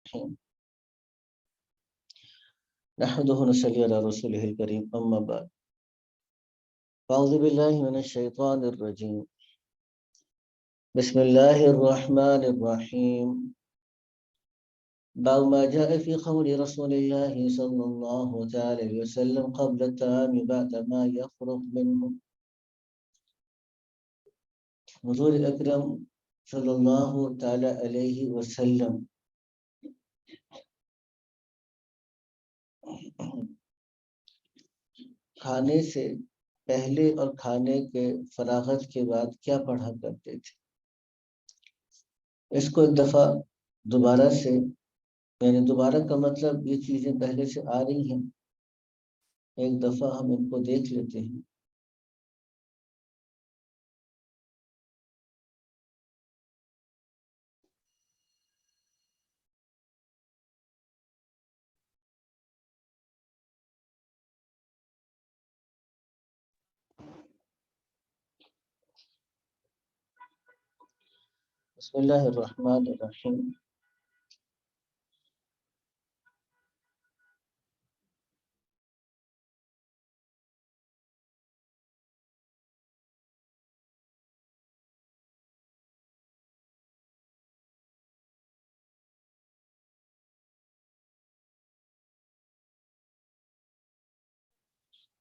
الرحیم نحمده ونصلي على رسوله الكريم اما بعد اعوذ باللہ من الشیطان الرجیم بسم اللہ الرحمن الرحیم باب ما جاء في قول رسول الله صلى الله عليه وسلم قبل الطعام بعد ما يفرغ منه. حضور اکرم صلی اللہ تعالی علیہ وسلم کھانے سے پہلے اور کھانے کے فراغت کے بعد کیا پڑھا کرتے تھے. اس کو ایک دفعہ دوبارہ سے، یعنی دوبارہ کا مطلب یہ چیزیں پہلے سے آ رہی ہیں، ایک دفعہ ہم ان کو دیکھ لیتے ہیں. بسم اللہ الرحمن الرحیم.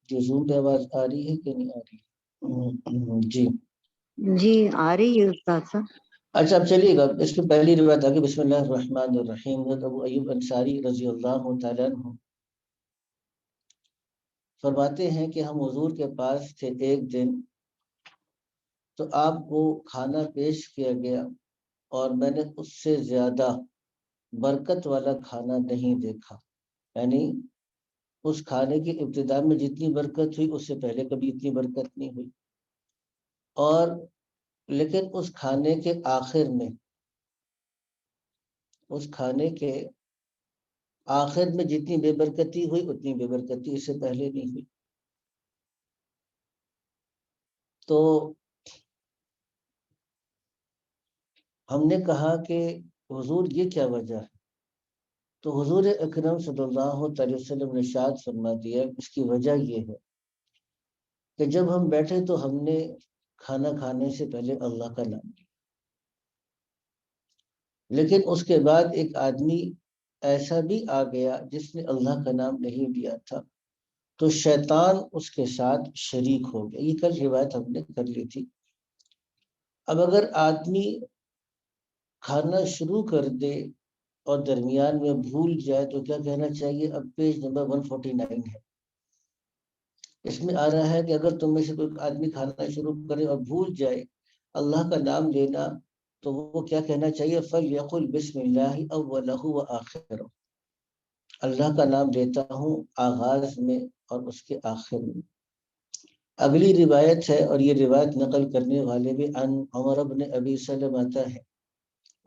جو زوم پہ آواز آ رہی ہے کہ نہیں آ رہی؟ جی آ رہی ہے استاد صاحب. اچھا اب چلیے گا، اس کی پہلی روایت آگے. بسم اللہ الرحمن الرحیم. ابو ایوب انصاری رضی اللہ تعالیٰ عنہ فرماتے ہیں کہ ہم حضور کے پاس تھے ایک دن، تو آپ کو کھانا پیش کیا گیا اور میں نے اس سے زیادہ برکت والا کھانا نہیں دیکھا. یعنی اس کھانے کی ابتدا میں جتنی برکت ہوئی اس سے پہلے کبھی اتنی برکت نہیں ہوئی، اور لیکن اس کھانے کے آخر میں، اس کھانے کے آخر میں جتنی بے برکتی ہوئی اتنی بے برکتی اس سے پہلے نہیں ہوئی. تو ہم نے کہا کہ حضور یہ کیا وجہ ہے؟ تو حضور اکرم صلی اللہ علیہ وسلم نے ارشاد فرما دیا اس کی وجہ یہ ہے کہ جب ہم بیٹھے تو ہم نے کھانا کھانے سے پہلے اللہ کا نام لیا، لیکن اس کے بعد ایک آدمی ایسا بھی آ گیا جس نے اللہ کا نام نہیں لیا تھا، تو شیطان اس کے ساتھ شریک ہو گیا. یہ کل روایت ہم نے کر لی تھی. اب اگر آدمی کھانا شروع کر دے اور درمیان میں بھول جائے تو کیا کہنا چاہیے؟ اب پیج نمبر 149 ہے، اس میں آ رہا ہے کہ اگر تم میں سے کوئی آدمی کھانا شروع کرے اور بھول جائے اللہ کا نام لینا تو وہ کیا کہنا چاہیے؟ فَلْيَقُلْ بِسْمِ اللَّهِ أَوَّلَهُ وَآخِرَهُ. اللہ کا نام لیتا ہوں آغاز میں اور اس کے آخر میں. اگلی روایت ہے، اور یہ روایت نقل کرنے والے بھی عن عمر بن ابی سلمہ ہے،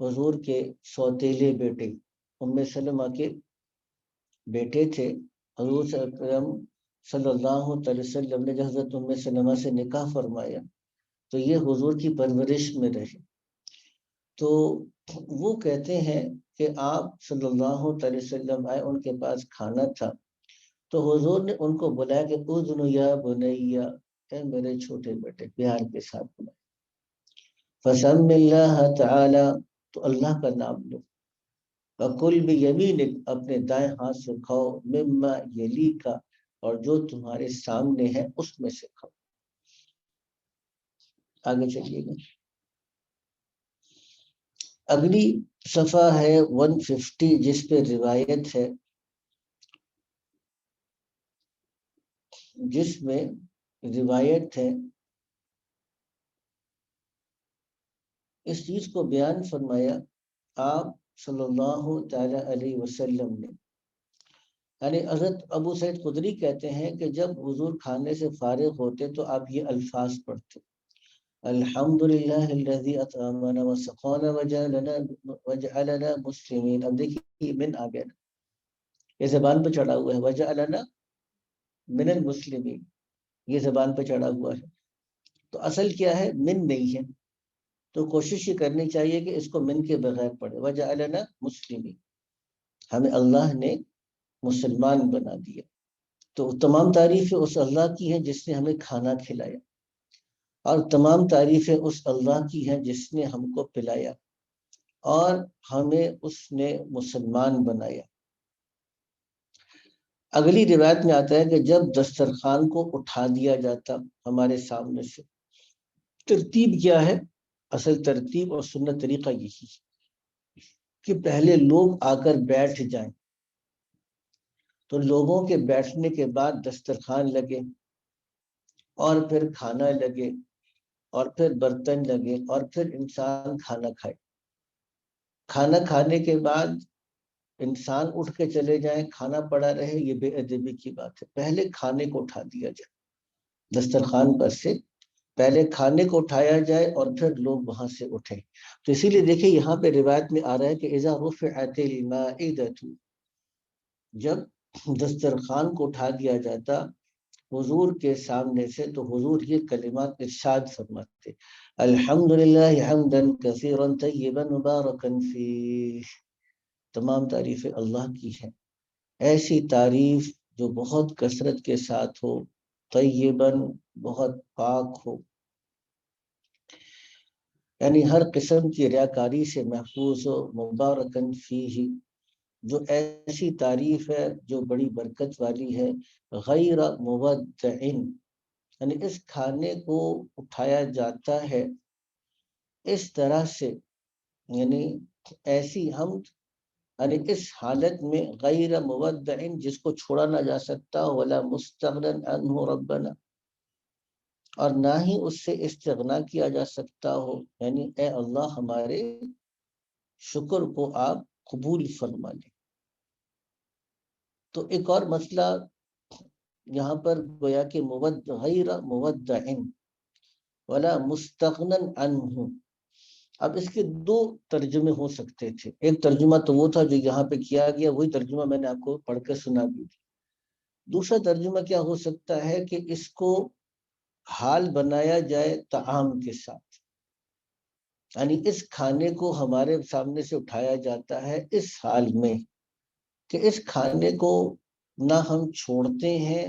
حضور کے سوتیلے بیٹے، ام سلمہ کے بیٹے تھے. حضور اکرم صلی اللہ علیہ وسلم نے حضرت ام سلمہ سے نکاح فرمایا تو یہ حضور کی پرورش میں رہے. تو وہ کہتے ہیں کہ آپ صلی اللہ علیہ وسلم آئے، ان کے پاس کھانا تھا، تو حضور نے ان کو بلایا کہ اذن یا بنیا، اے میرے چھوٹے بیٹے، پیار کے ساتھ بلایا. فسم اللہ تعالی، تو اللہ کا نام لو. وَكُلْ بِيَمِينِكَ، اپنے دائیں ہاتھ سے کھاؤ، مما یلیک، اور جو تمہارے سامنے ہے اس میں سے کھاؤ. آگے چلیے گا. اگلی صفحہ ہے 150 جس پہ روایت ہے، جس میں روایت ہے اس چیز کو بیان فرمایا آپ صلی اللہ تعالی علیہ وسلم نے. یعنی حضرت ابو سعید خدری کہتے ہیں کہ جب حضور کھانے سے فارغ ہوتے تو آپ یہ الفاظ پڑھتے: الحمدللہ الذی اطعمنا وسقانا وجعلنا مسلمین. اب دیکھیے من آ گیا نا، یہ زبان پہ چڑھا ہوا ہے، وجعلنا من المسلمین، یہ زبان پہ چڑھا ہوا ہے. تو اصل کیا ہے؟ من نہیں ہے، تو کوشش یہ کرنی چاہیے کہ اس کو من کے بغیر پڑھے، وجعلنا مسلمین. ہمیں اللہ نے مسلمان بنا دیا۔ تو تمام تعریفیں اس اللہ کی ہیں جس نے ہمیں کھانا کھلایا، اور تمام تعریفیں اس اللہ کی ہیں جس نے ہم کو پلایا اور ہمیں اس نے مسلمان بنایا۔ اگلی روایت میں آتا ہے کہ جب دسترخوان کو اٹھا دیا جاتا ہمارے سامنے سے، ترتیب کیا ہے؟ اصل ترتیب اور سنت طریقہ یہی کہ پہلے لوگ آ کر بیٹھ جائیں، تو لوگوں کے بیٹھنے کے بعد دسترخوان لگے، اور پھر کھانا لگے، اور پھر برتن لگے، اور پھر انسان کھانا کھائے۔ کھانا کھانے کے بعد انسان اٹھ کے چلے جائیں، کھانا پڑا رہے، یہ بے ادبی کی بات ہے۔ پہلے کھانے کو اٹھا دیا جائے، دسترخوان پر سے پہلے کھانے کو اٹھایا جائے اور پھر لوگ وہاں سے اٹھیں۔ تو اسی لیے دیکھیں یہاں پہ روایت میں آ رہا ہے کہ اذا رفعت المائدۃ، جب دسترخوان کو اٹھا دیا جاتا حضور کے سامنے سے، تو حضور یہ کلمات ارشاد فرماتے: الحمدللہ حمدا کثیرا طیبا مبارکا فیہ، تمام تعریفیں اللہ کی ہیں، ایسی تعریف جو بہت کثرت کے ساتھ ہو، طیباً بہت پاک ہو، یعنی ہر قسم کی ریاکاری سے محفوظ ہو، مبارکاً فیہ، جو ایسی تعریف ہے جو بڑی برکت والی ہے، غیر مودعن، یعنی اس کھانے کو اٹھایا جاتا ہے اس طرح سے، یعنی ایسی حمد، یعنی اس حالت میں غیر مودعن، جس کو چھوڑا نہ جا سکتا، ولا مستغنا عنہ ربنا، اور نہ ہی اس سے استغنا کیا جا سکتا ہو، یعنی اے اللہ ہمارے شکر کو آپ قبول فرما لیں۔ تو ایک اور مسئلہ یہاں پر گویا کہ غیر مودعن ولا مستغنا عنہ، اب اس کے دو ترجمے ہو سکتے تھے۔ ایک ترجمہ تو وہ تھا جو یہاں پہ کیا گیا، وہی ترجمہ میں نے آپ کو پڑھ کے سنا بھی دی۔ دوسرا ترجمہ کیا ہو سکتا ہے کہ اس کو حال بنایا جائے طعام کے ساتھ، یعنی اس کھانے کو ہمارے سامنے سے اٹھایا جاتا ہے اس حال میں کہ اس کھانے کو نہ ہم چھوڑتے ہیں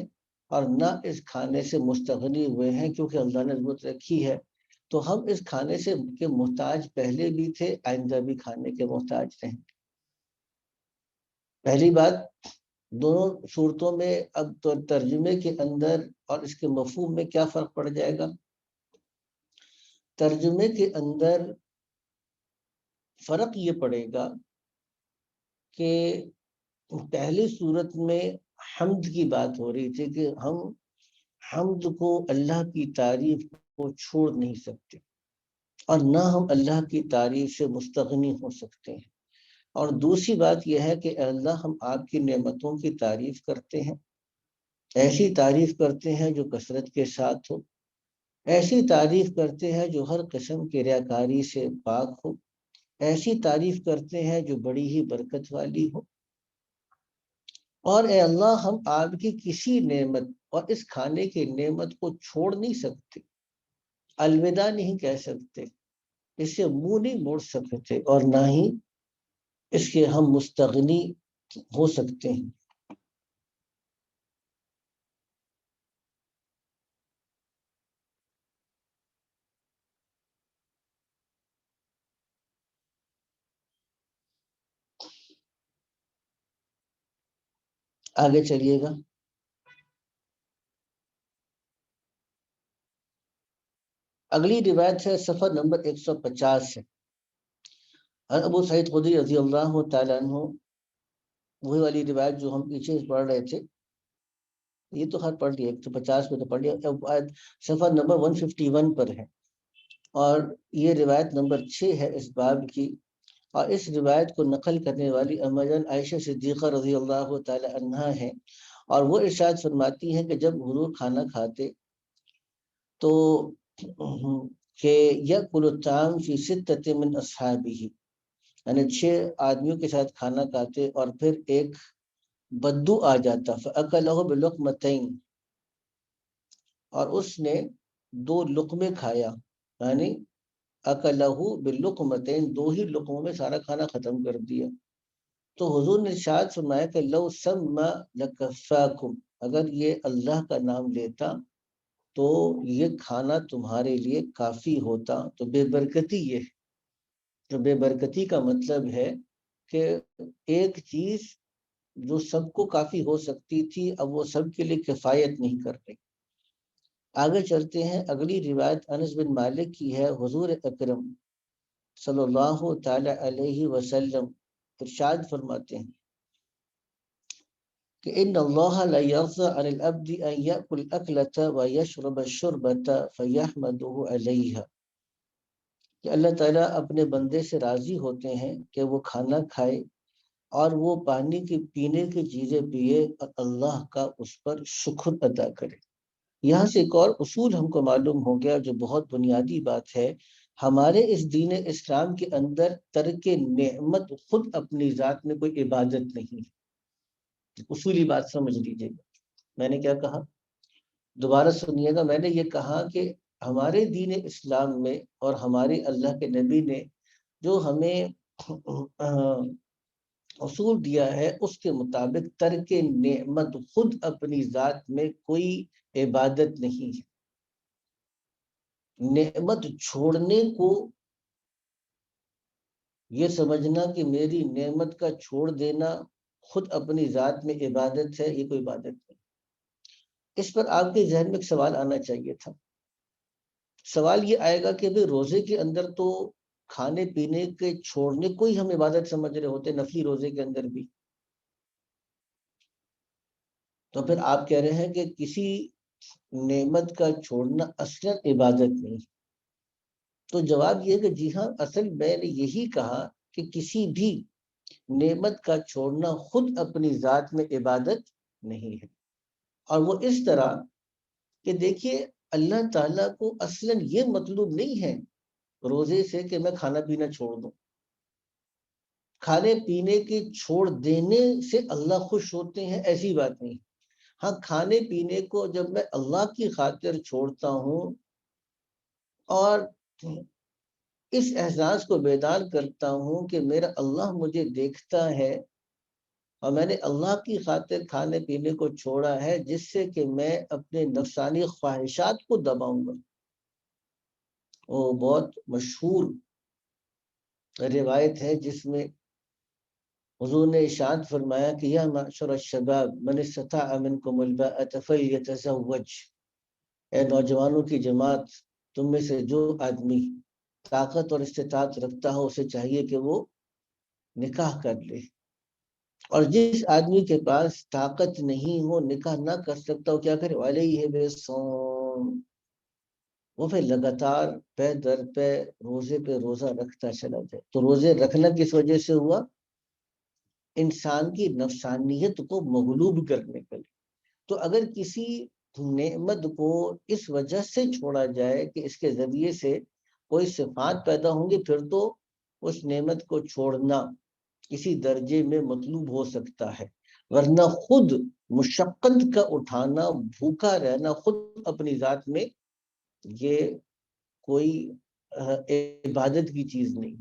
اور نہ اس کھانے سے مستغنی ہوئے ہیں، کیونکہ اللہ نے ضرورت رکھی ہے، تو ہم اس کھانے سے کے محتاج پہلے بھی تھے، آئندہ بھی کھانے کے محتاج رہیں۔ پہلی بات، دونوں صورتوں میں اب تو ترجمے کے اندر اور اس کے مفہوم میں کیا فرق پڑ جائے گا؟ ترجمے کے اندر فرق یہ پڑے گا کہ پہلی صورت میں حمد کی بات ہو رہی تھی کہ ہم حمد کو، اللہ کی تعریف کو چھوڑ نہیں سکتے، اور نہ ہم اللہ کی تعریف سے مستغنی ہو سکتے ہیں۔ اور دوسری بات یہ ہے کہ اللہ ہم آپ کی نعمتوں کی تعریف کرتے ہیں، ایسی تعریف کرتے ہیں جو کثرت کے ساتھ ہو، ایسی تعریف کرتے ہیں جو ہر قسم کی ریاکاری سے پاک ہو، ایسی تعریف کرتے ہیں جو بڑی ہی برکت والی ہو، اور اے اللہ ہم آپ کی کسی نعمت اور اس کھانے کی نعمت کو چھوڑ نہیں سکتے، الوداع نہیں کہہ سکتے، اس سے منہ نہیں موڑ سکتے، اور نہ ہی اس کے ہم مستغنی ہو سکتے ہیں۔ آگے چلیے گا۔ اگلی روایت ہے صفحہ نمبر 150 ہے، ابو سعید خدری رضی اللہ تعالیٰ عنہ، وہی والی روایت جو ہم پیچھے پڑھ رہے تھے، یہ تو ہر پڑھ لیا، 150 میں تو پڑھ لیا، صفحہ نمبر 151 پر ہے، اور یہ روایت نمبر 6 ہے اس باب کی، اور اس روایت کو نقل کرنے والی اما جان عائشہ صدیقہ رضی اللہ تعالی عنہا ہیں، اور وہ ارشاد فرماتی ہیں کہ جب حضور کھانا کھاتے تو کہ یأکل الطعام فی ستۃ من اصحابہ، یعنی 6 آدمیوں کے ساتھ کھانا کھاتے اور پھر ایک بدو آ جاتا، فأکلہ بلقمتین، اور اس نے 2 لقمے کھایا، یعنی اکلہ باللقمتین، 2 ہی لقموں میں سارا کھانا ختم کر دیا، تو حضور نے ارشاد فرمایا کہ لو سما لکفاکم، اگر یہ اللہ کا نام لیتا تو یہ کھانا تمہارے لیے کافی ہوتا۔ تو بے برکتی یہ، جو بے برکتی کا مطلب ہے کہ ایک چیز جو سب کو کافی ہو سکتی تھی اب وہ سب کے لیے کفایت نہیں کر رہی۔ آگے چلتے ہیں، اگلی روایت انس بن مالک کی ہے۔ حضور اکرم صلی اللہ تعالی علیہ وسلم ارشاد فرماتے ہیں کہ ان اللہ لا یرضى عن العبد ان یاکل الاکلۃ ویشرب الشربۃ فیحمده علیہا، کہ اللہ تعالیٰ اپنے بندے سے راضی ہوتے ہیں کہ وہ کھانا کھائے اور وہ پانی کی پینے کی چیزیں پیے اور اللہ کا اس پر شکر ادا کرے۔ یہاں سے ایک اور اصول ہم کو معلوم ہو گیا جو بہت بنیادی بات ہے، ہمارے اس دین اسلام کے اندر ترک نعمت خود اپنی ذات میں کوئی عبادت نہیں ہے۔ اصولی بات سمجھ لیجیے گا، میں نے کیا کہا دوبارہ سنیے گا۔ میں نے یہ کہا کہ ہمارے دین اسلام میں اور ہمارے اللہ کے نبی نے جو ہمیں اصول دیا ہے اس کے مطابق ترک نعمت خود اپنی ذات میں کوئی عبادت نہیں ہے۔ نعمت چھوڑنے کو یہ سمجھنا کہ میری نعمت کا چھوڑ دینا خود اپنی ذات میں عبادت ہے، یہ کوئی عبادت نہیں۔ اس پر آپ کے ذہن میں ایک سوال آنا چاہیے تھا۔ سوال یہ آئے گا کہ بھئی روزے کے اندر تو کھانے پینے کے چھوڑنے کو ہی ہم عبادت سمجھ رہے ہوتے، نفلی روزے کے اندر بھی، تو پھر آپ کہہ رہے ہیں کہ کسی نعمت کا چھوڑنا اصلاً عبادت نہیں۔ تو جواب یہ ہے کہ جی ہاں، اصل میں نے یہی کہا کہ کسی بھی نعمت کا چھوڑنا خود اپنی ذات میں عبادت نہیں ہے۔ اور وہ اس طرح کہ دیکھیے اللہ تعالیٰ کو اصلاً یہ مطلوب نہیں ہے روزے سے کہ میں کھانا پینا چھوڑ دوں۔ کھانے پینے کے چھوڑ دینے سے اللہ خوش ہوتے ہیں ایسی بات نہیں۔ ہاں، کھانے پینے کو جب میں اللہ کی خاطر چھوڑتا ہوں اور اس احساس کو بیدار کرتا ہوں کہ میرا اللہ مجھے دیکھتا ہے اور میں نے اللہ کی خاطر کھانے پینے کو چھوڑا ہے جس سے کہ میں اپنے نفسانی خواہشات کو دباؤں گا۔ وہ بہت مشہور روایت ہے جس میں حضور نے ارشاد فرمایا کہ یا معشر الشباب من استطاع منکم الباءۃ فلیتزوج، اے نوجوانوں کی جماعت، تم میں سے جو آدمی طاقت اور استطاعت رکھتا ہو اسے چاہیے کہ وہ نکاح کر لے، اور جس آدمی کے پاس طاقت نہیں ہو، نکاح نہ کر سکتا ہو، کیا کرے؟ علیہ بالصوم، وہ پھر لگاتار پہ در پہ روزے پہ روزہ رکھتا چلا جائے۔ تو روزے رکھنا کس وجہ سے ہوا؟ انسان کی نفسانیت کو مغلوب کرنے کے لیے۔ تو اگر کسی نعمت کو اس وجہ سے چھوڑا جائے کہ اس کے ذریعے سے کوئی صفات پیدا ہوں گی، پھر تو اس نعمت کو چھوڑنا کسی درجے میں مطلوب ہو سکتا ہے، ورنہ خود مشقت کا اٹھانا، بھوکا رہنا خود اپنی ذات میں یہ کوئی عبادت کی چیز نہیں۔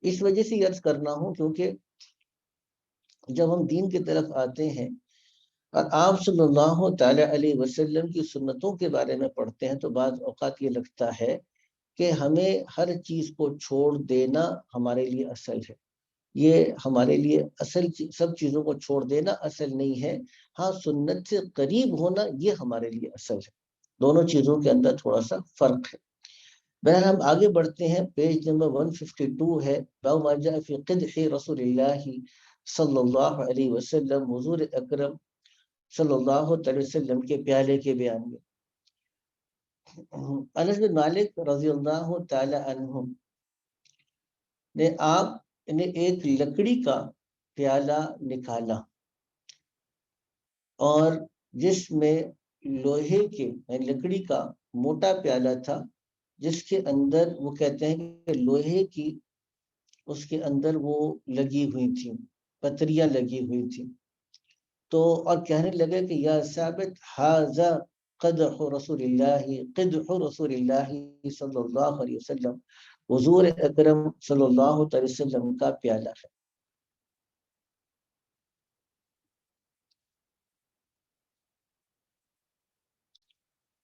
اس وجہ سے یہ عرض کرنا ہوں کیونکہ جب ہم دین کی طرف آتے ہیں اور آپ صلی اللہ تعالی علیہ وسلم کی سنتوں کے بارے میں پڑھتے ہیں تو بعض اوقات یہ لگتا ہے کہ ہمیں ہر چیز کو چھوڑ دینا ہمارے لیے اصل ہے۔ یہ ہمارے لیے اصل سب چیزوں کو چھوڑ دینا اصل نہیں ہے، ہاں سنت سے قریب ہونا یہ ہمارے لیے اصل ہے۔ دونوں چیزوں کے اندر تھوڑا سا فرق ہے۔ بہرحال ہم آگے بڑھتے ہیں، پیج نمبر 152 ہے، باب ما جاء فی قدح رسول اللہ صلی اللہ علیہ وسلم، حضور اکرم صلی اللہ علیہ وسلم کے پیالے کے بیان میں۔ انس بن مالک رضی اللہ تعالی عنہ نے آپ نے ایک لکڑی کا پیالہ نکالا اور جس میں لوہے کے لکڑی کا موٹا پیالہ تھا، جس کے اندر وہ کہتے ہیں کہ لوہے کی اس کے اندر وہ لگی ہوئی تھیں، پتریاں لگی ہوئی تھیں۔ تو اور کہنے لگے کہ یا ثابت ھذا قدح رسول اللہ، قدح رسول اللہ صلی اللہ علیہ وسلم، حضور اکرم صلی اللہ علیہ وسلم کا پیالہ ہے۔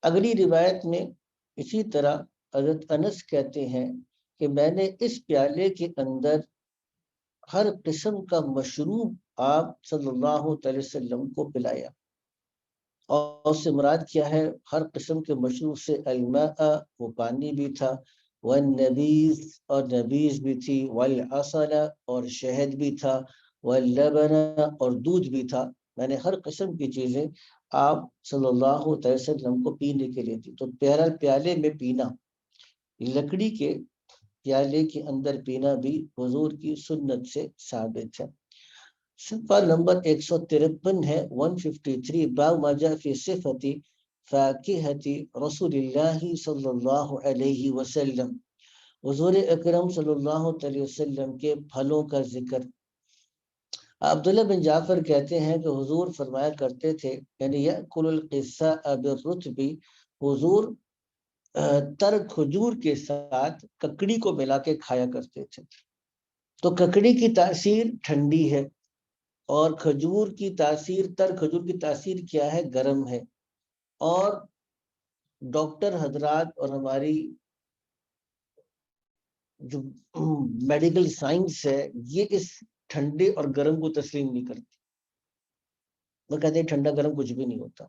اگلی روایت میں اسی طرح حضرت انس کہتے ہیں کہ میں نے اس پیالے کے اندر ہر قسم کا مشروب آپ صلی اللہ علیہ وسلم کو پلایا، اور اس سے مراد کیا ہے؟ ہر قسم کے مشروب سے الماء، وہ پانی بھی تھا، والنبیذ، اور نبیذ بھی تھی، والعسل، اور شہد بھی تھا، واللبن، اور دودھ بھی تھا۔ میں نے ہر قسم کی چیزیں آپ صلی اللہ علیہ وسلم کو پینے کے لیے دی۔ تو پیالے میں پینا، لکڑی کے پیالے کے اندر پینا بھی حضور کی سنت سے ثابت ہے۔ صفحہ نمبر 153 ہے، 153، باب ما جاء فی صفت فاکہۃ رسول اللہ صلی اللہ علیہ وسلم، حضور اکرم صلی اللہ علیہ وسلم کے پھلوں کا ذکر۔ عبداللہ بن جعفر کہتے ہیں کہ حضور فرمایا کرتے تھے، یعنی یأکل القثاء بالرطب، حضور تر کھجور کے ساتھ ککڑی کو ملا کے کھایا کرتے تھے۔ تو ککڑی کی تاثیر ٹھنڈی ہے، اور کھجور کی تاثیر، تر کھجور کی تاثیر کیا ہے؟ گرم ہے۔ اور ڈاکٹر حضرات اور ہماری جو میڈیکل سائنس ہے، یہ اس ٹھنڈے اور گرم کو تسلیم نہیں کرتی، وہ کہتے ہیں ٹھنڈا گرم کچھ بھی نہیں ہوتا۔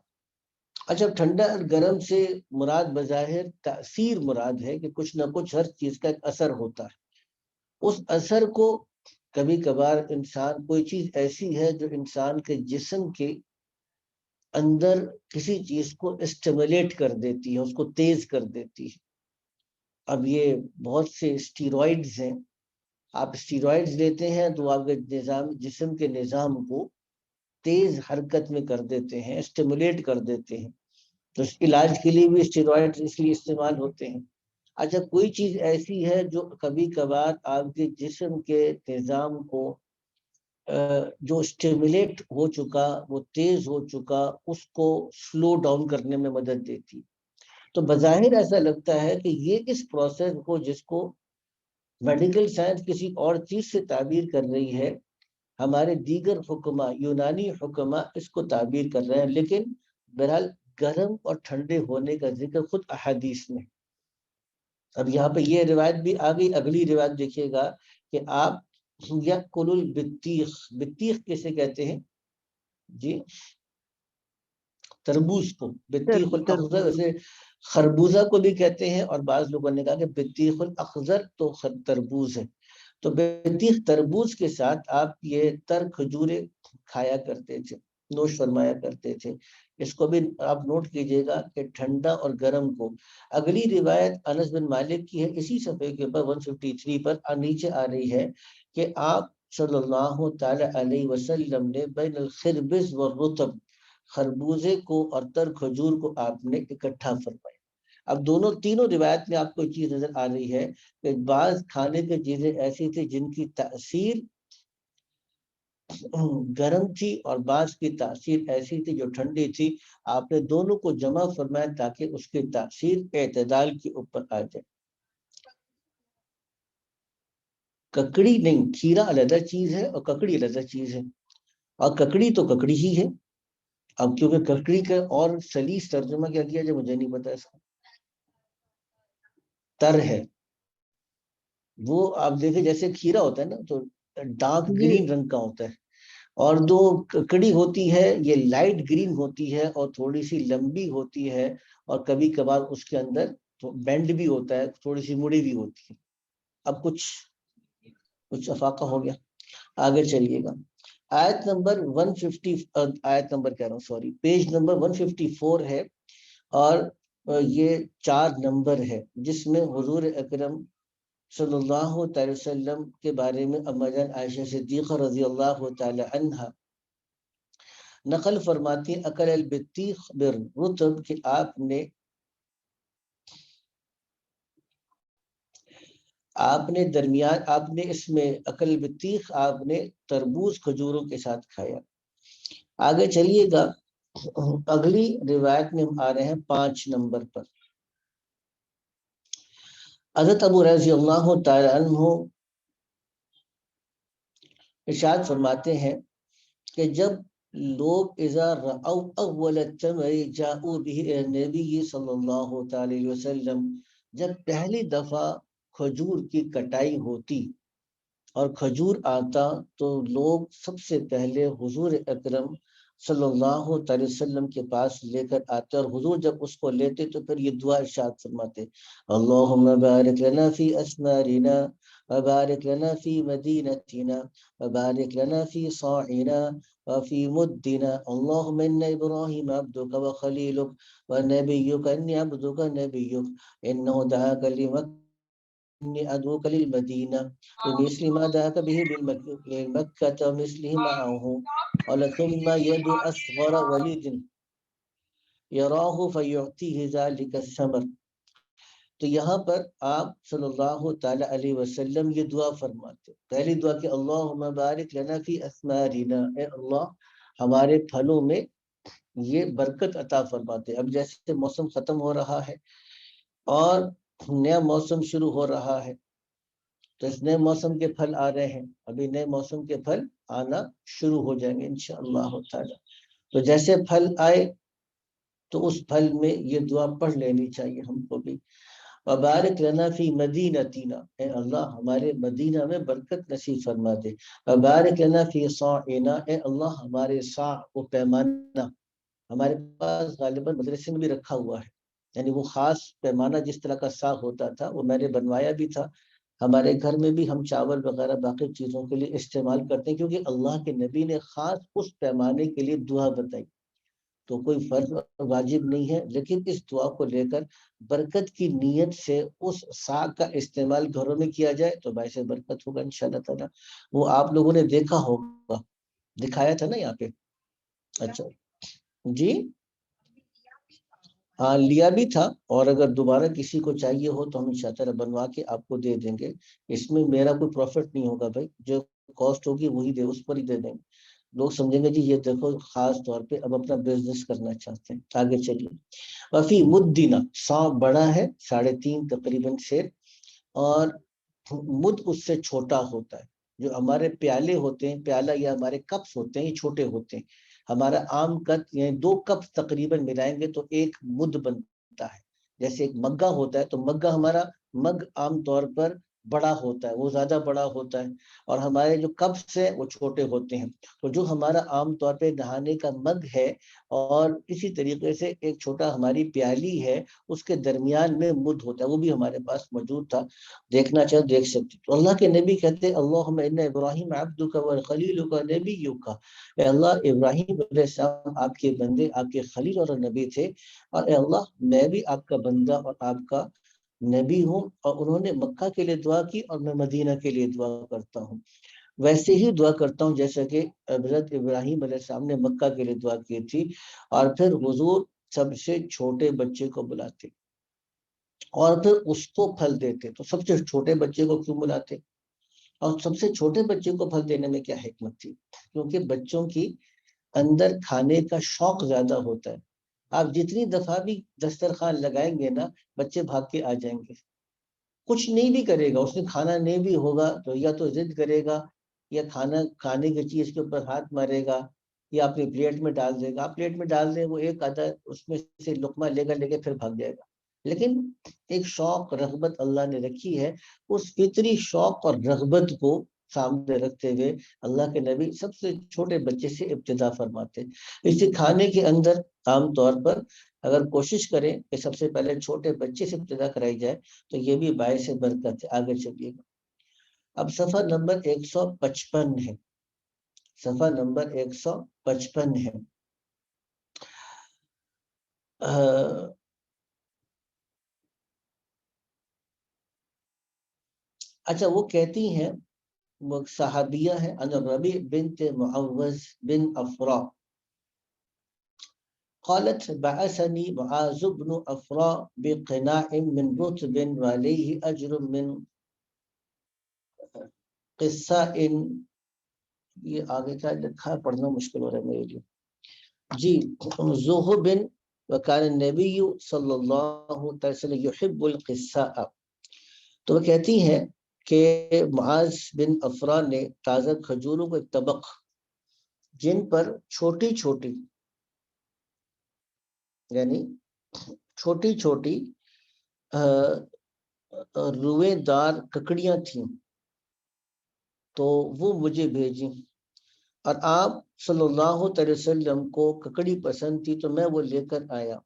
اچھا، ٹھنڈا اور گرم سے مراد بظاہر تاثیر مراد ہے کہ کچھ نہ کچھ ہر چیز کا ایک اثر ہوتا ہے۔ اس اثر کو کبھی کبھار انسان، کوئی چیز ایسی ہے جو انسان کے جسم کے اندر کسی چیز کو اسٹیمولیٹ کر دیتی ہے، اس کو تیز کر دیتی ہے۔ اب یہ بہت سے اسٹیرائڈز ہیں، آپ اسٹیرائڈز لیتے ہیں تو آپ کے نظام، جسم کے نظام کو تیز حرکت میں کر دیتے ہیں، اسٹیمولیٹ کر دیتے ہیں۔ تو علاج کے لیے بھی اسٹیرائڈز اس لیے استعمال ہوتے ہیں۔ اچھا، کوئی چیز ایسی ہے جو کبھی کبھار آپ کے جسم کے نظام کو جو اسٹیمولیٹ ہو چکا، وہ تیز ہو چکا، اس کو سلو ڈاؤن کرنے میں مدد دیتی۔ تو بظاہر ایسا لگتا ہے کہ یہ اس پروسیس کو، جس کو میڈیکل سائنس کسی اور چیز سے تعبیر کر رہی ہے، ہمارے دیگر حکمہ، یونانی حکمہ اس کو تعبیر کر رہے ہیں، لیکن بہرحال گرم اور ٹھنڈے ہونے کا ذکر خود احادیث میں۔ اب یہاں پہ یہ روایت بھی آ گئی۔ اگلی روایت دیکھیے گا کہ آپ یأکل البطیخ، بطیخ کیسے کہتے ہیں جی؟ تربوز کو بطیخ الاخضر، ویسے خربوزہ کو بھی کہتے ہیں، اور بعض لوگوں نے کہا کہ بطیخ الاخضر تو تربوز ہے۔ تو بطیخ تربوز کے ساتھ آپ یہ تر کھجورے کھایا کرتے تھے، نوش فرمایا کرتے تھے۔ اس کو بھی آپ نوٹ کیجئے گا کہ ٹھنڈا اور گرم کو۔ اگلی روایت انس بن مالک کی ہے، اسی صفحے کے اوپر 153 پر نیچے آ رہی ہے کہ آپ صلی اللہ تعالی علیہ وسلم نے بین الخربز والرطب، خربوزے کو اور تر کھجور کو آپ نے اکٹھا فرمایا۔ اب تینوں روایت میں آپ کو ایک چیز نظر آ رہی ہے کہ بعض کھانے کی چیزیں ایسی تھی جن کی تاثیر گرم تھی، اور بعض کی تاثیر ایسی تھی جو ٹھنڈی تھی۔ آپ نے دونوں کو جمع فرمایا تاکہ اس کی تاثیر اعتدال کے اوپر آ جائے۔ ککڑی نہیں، کھیرا علیحدہ چیز ہے اور ککڑی علیحدہ چیز ہے، اور ککڑی تو ککڑی ہی ہے۔ اب کیونکہ ککڑی کا اور سلیس ترجمہ کیا کیا جائے مجھے نہیں پتا، اس کا تر ہے وہ، آپ دیکھیں جیسے کھیرا ہوتا ہے نا تو ڈارک گرین رنگ کا ہوتا ہے، اور جو ککڑی ہوتی ہے یہ لائٹ گرین ہوتی ہے اور تھوڑی سی لمبی ہوتی ہے، اور کبھی کبھار اس کے اندر بینڈ بھی ہوتا ہے، تھوڑی سی مڑی بھی ہوتی ہے۔ اب کچھ افاقہ ہو گیا، آگے چلیے گا۔ آیت نمبر 150، آیت نمبر کہہ رہا ہوں سوری، پیج نمبر 154 ہے، اور یہ 4 نمبر ہے، جس میں حضور اکرم صلی اللہ تعالی وسلم کے بارے میں اما جان عائشہ صدیقہ رضی اللہ تعالی عنہ نقل فرماتی اکل البطیخ بالرطب، کہ آپ نے اس میں اکل بطیخ، آپ نے تربوز کھجوروں کے ساتھ کھایا۔ آگے چلیے گا، اگلی روایت میں ہم آ رہے ہیں 5 نمبر پر۔ حضرت ابو رضی اللہ تعالی عنہ ارشاد فرماتے ہیں کہ جب لوگ اذا رأوا اول التمر جاؤوا به الى النبی صلی اللہ تعالی علیہ وسلم، جب پہلی دفعہ کھجور کی کٹائی ہوتی اور کھجور آتا تو لوگ سب سے پہلے حضور اکرم صلی اللہ علیہ وسلم کے پاس لے کر آتے، اور حضور جب اس کو لیتے تو پھر یہ دعا ارشاد فرماتے، اللہم بارک لنا فی اسمارنا وبارک لنا فی مدینتنا وبارک لنا فی صاعنا وفی مدنا اللہم ان ابراہیم عبدک وخلیلک ونبیک انی عبدک نبیک انہ دعاک لمکہ إني أدعوك للمدينة بمثل ما دعاك به للمكة ومثله معه، قال ثم يد أصغر ولد يراه فيعطيه ذلك الثمر۔ تو یہاں پر آپ صلی اللہ تعالی علیہ وسلم یہ دعا فرماتے، پہلی دعا کہ اللہم بارک لنا فی اسمارنا، اے اللہ ہمارے پھلوں میں یہ برکت عطا فرماتے۔ اب جیسے موسم ختم ہو رہا ہے اور نیا موسم شروع ہو رہا ہے تو اس نئے موسم کے پھل آ رہے ہیں، ابھی نئے موسم کے پھل آنا شروع ہو جائیں گے انشاءاللہ تعالی۔ تو جیسے پھل آئے تو اس پھل میں یہ دعا پڑھ لینی چاہیے ہم کو بھی، وبارک لنا فی مدینتنا، اے اللہ ہمارے مدینہ میں برکت نصیب فرما دے، وبارک لنا فی صاعنا، اے اللہ ہمارے صاع و پیمانہ، ہمارے پاس غالباً مدرسے میں بھی رکھا ہوا ہے، یعنی وہ خاص پیمانہ جس طرح کا صاع ہوتا تھا وہ میں نے بنوایا بھی تھا، ہمارے گھر میں بھی ہم چاول وغیرہ باقی چیزوں کے لیے استعمال کرتے ہیں، کیونکہ اللہ کے نبی نے خاص اس پیمانے کے لیے دعا بتائی، تو کوئی فرض واجب نہیں ہے، لیکن اس دعا کو لے کر برکت کی نیت سے اس صاع کا استعمال گھروں میں کیا جائے تو باعث برکت ہوگا انشاءاللہ تعالی۔ وہ آپ لوگوں نے دیکھا ہوگا، دکھایا تھا نا یہاں پہ، اچھا جی ہاں لیا بھی تھا، اور اگر دوبارہ کسی کو چاہیے ہو تو ہم انشاءاللہ بنوا کے آپ کو دے دیں گے، اس میں میرا کوئی پروفٹ نہیں ہوگا بھائی، جو کاسٹ ہوگی وہی دے، اس پر ہی دے دیں گے، لوگ سمجھیں گے جی یہ دیکھو خاص طور پہ اب اپنا بزنس کرنا چاہتے ہیں۔ آگے چلیے، وفی مدینہ، صاع بڑا ہے 3.5 تقریباً سیر، اور مد اس سے چھوٹا ہوتا ہے، جو ہمارے پیالے ہوتے ہیں، پیالہ یا ہمارے کپس ہوتے ہیں یہ چھوٹے ہوتے ہیں، ہمارا عام قد یعنی 2 کپ تقریباً ملائیں گے تو 1 مد بنتا ہے، جیسے ایک مگہ ہوتا ہے تو مگہ ہمارا مگ عام طور پر بڑا ہوتا ہے، وہ زیادہ بڑا ہوتا ہے، اور ہمارے جو کپس ہیں وہ چھوٹے ہوتے ہیں، تو جو ہمارا عام طور پہ نہانے کا مگ ہے اور اسی طریقے سے ایک چھوٹا ہماری پیالی ہے اس کے درمیان میں مد ہوتا ہے، وہ بھی ہمارے پاس موجود تھا، دیکھنا چاہے دیکھ سکتے۔ تو اللہ کے نبی کہتے ہیں اللہم ان ابراہیم عبدک وخلیلک نبیک، اے اللہ ابراہیم علیہ السلام آپ کے بندے، آپ کے خلیل اور نبی تھے، اور اے اللہ میں بھی آپ کا بندہ اور آپ کا نبی ہوں، اور انہوں نے مکہ کے لیے دعا کی اور میں مدینہ کے لیے دعا کرتا ہوں، ویسے ہی دعا کرتا ہوں جیسا کہ حضرت ابراہیم علیہ السلام نے مکہ کے لیے دعا کی تھی، اور پھر حضور سب سے چھوٹے بچے کو بلاتے اور پھر اس کو پھل دیتے، تو سب سے چھوٹے بچے کو کیوں بلاتے؟ اور سب سے چھوٹے بچے کو پھل دینے میں کیا حکمت تھی؟ کیونکہ بچوں کی اندر کھانے کا شوق زیادہ ہوتا ہے، آپ جتنی دفعہ بھی دسترخوان لگائیں گے نا بچے بھاگ کے آ جائیں گے، کچھ نہیں بھی کرے گا، اس نے کھانا نہیں بھی ہوگا تو یا تو ضد کرے گا یا کھانا کھانے کی چیز کے اوپر ہاتھ مارے گا یا اپنی پلیٹ میں ڈال دے گا، آپ پلیٹ میں ڈال دیں وہ ایک آدھا اس میں سے لقمہ لے گا، لے کے پھر بھاگ جائے گا، لیکن ایک شوق رغبت اللہ نے رکھی ہے، اس فطری شوق اور رغبت کو سامنے رکھتے ہوئے اللہ کے نبی سب سے چھوٹے بچے سے ابتدا فرماتے، اسی کھانے کے اندر عام طور پر اگر کوشش کریں کہ سب سے پہلے چھوٹے بچے سے ابتدا کرائی جائے تو یہ بھی باعث برکت ہے۔ آگے چلیے گا، اب صفحہ نمبر 155 ہے، صفحہ نمبر 155 ہے۔ اچھا وہ کہتی ہیں، وہ صحابیہ ہے، ان ربیع بنت معوذ بن افرا قالت بعثني معاذ بن افرا بقناع من رطب وعليه اجر من قصاء، یہ آگے کیا لکھا ہے پڑھنا مشکل ہو رہا ہے میرے لیے جی، زہب وکان النبی صلی اللہ علیہ وسلم یحب القصاء، تو وہ کہتی ہیں کہ معاذ بن افرا نے تازہ کھجوروں کو ایک طبق جن پر چھوٹی چھوٹی یعنی چھوٹی چھوٹی روئے دار ککڑیاں تھیں، تو وہ مجھے بھیجیں، اور آپ صلی اللہ علیہ وسلم کو ککڑی پسند تھی تو میں وہ لے کر آیا،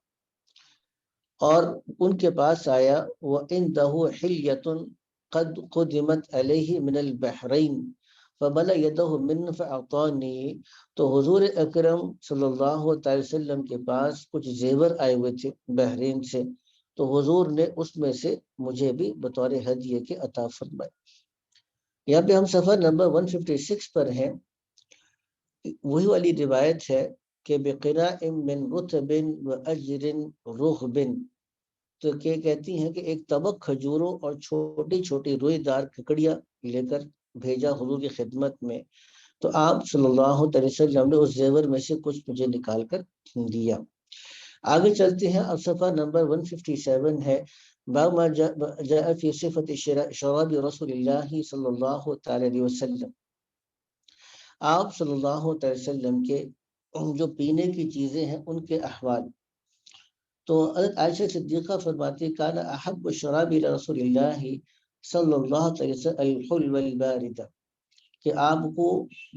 اور ان کے پاس آیا، وَإِنْدَهُ حِلْيَةٌ قَدْ قُدِمَتْ عَلَيْهِ مِنَ الْبَحْرَيْنِ فَمَلَأَ يَدَهُ مِنْهُ فَأَعْطَانِي، تو حضور اکرم صلی اللہ علیہ وسلم کے پاس کچھ زیور آئے ہوئے تھے بحرین سے، تو حضور نے اس میں سے مجھے بھی بطور ہدیے کے عطا فرمائے۔ یہاں پہ ہم صفحہ نمبر 156 پر ہیں، وہی والی روایت ہے کہ بِقِنَاءٍ مِّن رُطْبٍ وَأَجْرٍ رُغْبٍ، تو کہ کہتی ہیں کہ ایک طبق کھجوروں اور چھوٹی چھوٹی روئی دار ککڑیاں لے کر بھیجا حضور کی خدمت میں، تو آپ صلی اللہ علیہ وسلم نے اس زیور میں سے کچھ مجھے نکال کر دیا۔ آگے چلتے ہیں، اب صفحہ نمبر 157 ہے، باب ما جاء فی صفت شراب رسول اللہ صلی اللہ علیہ وسلم، آپ صلی اللہ علیہ وسلم کے جو پینے کی چیزیں ہیں ان کے احوال۔ تو حضرت عائشہ صدیقہ فرماتی کان احب الشراب الی رسول اللہ صلی اللہ علیہ وسلم الحلو الباردہ، کہ آپ کو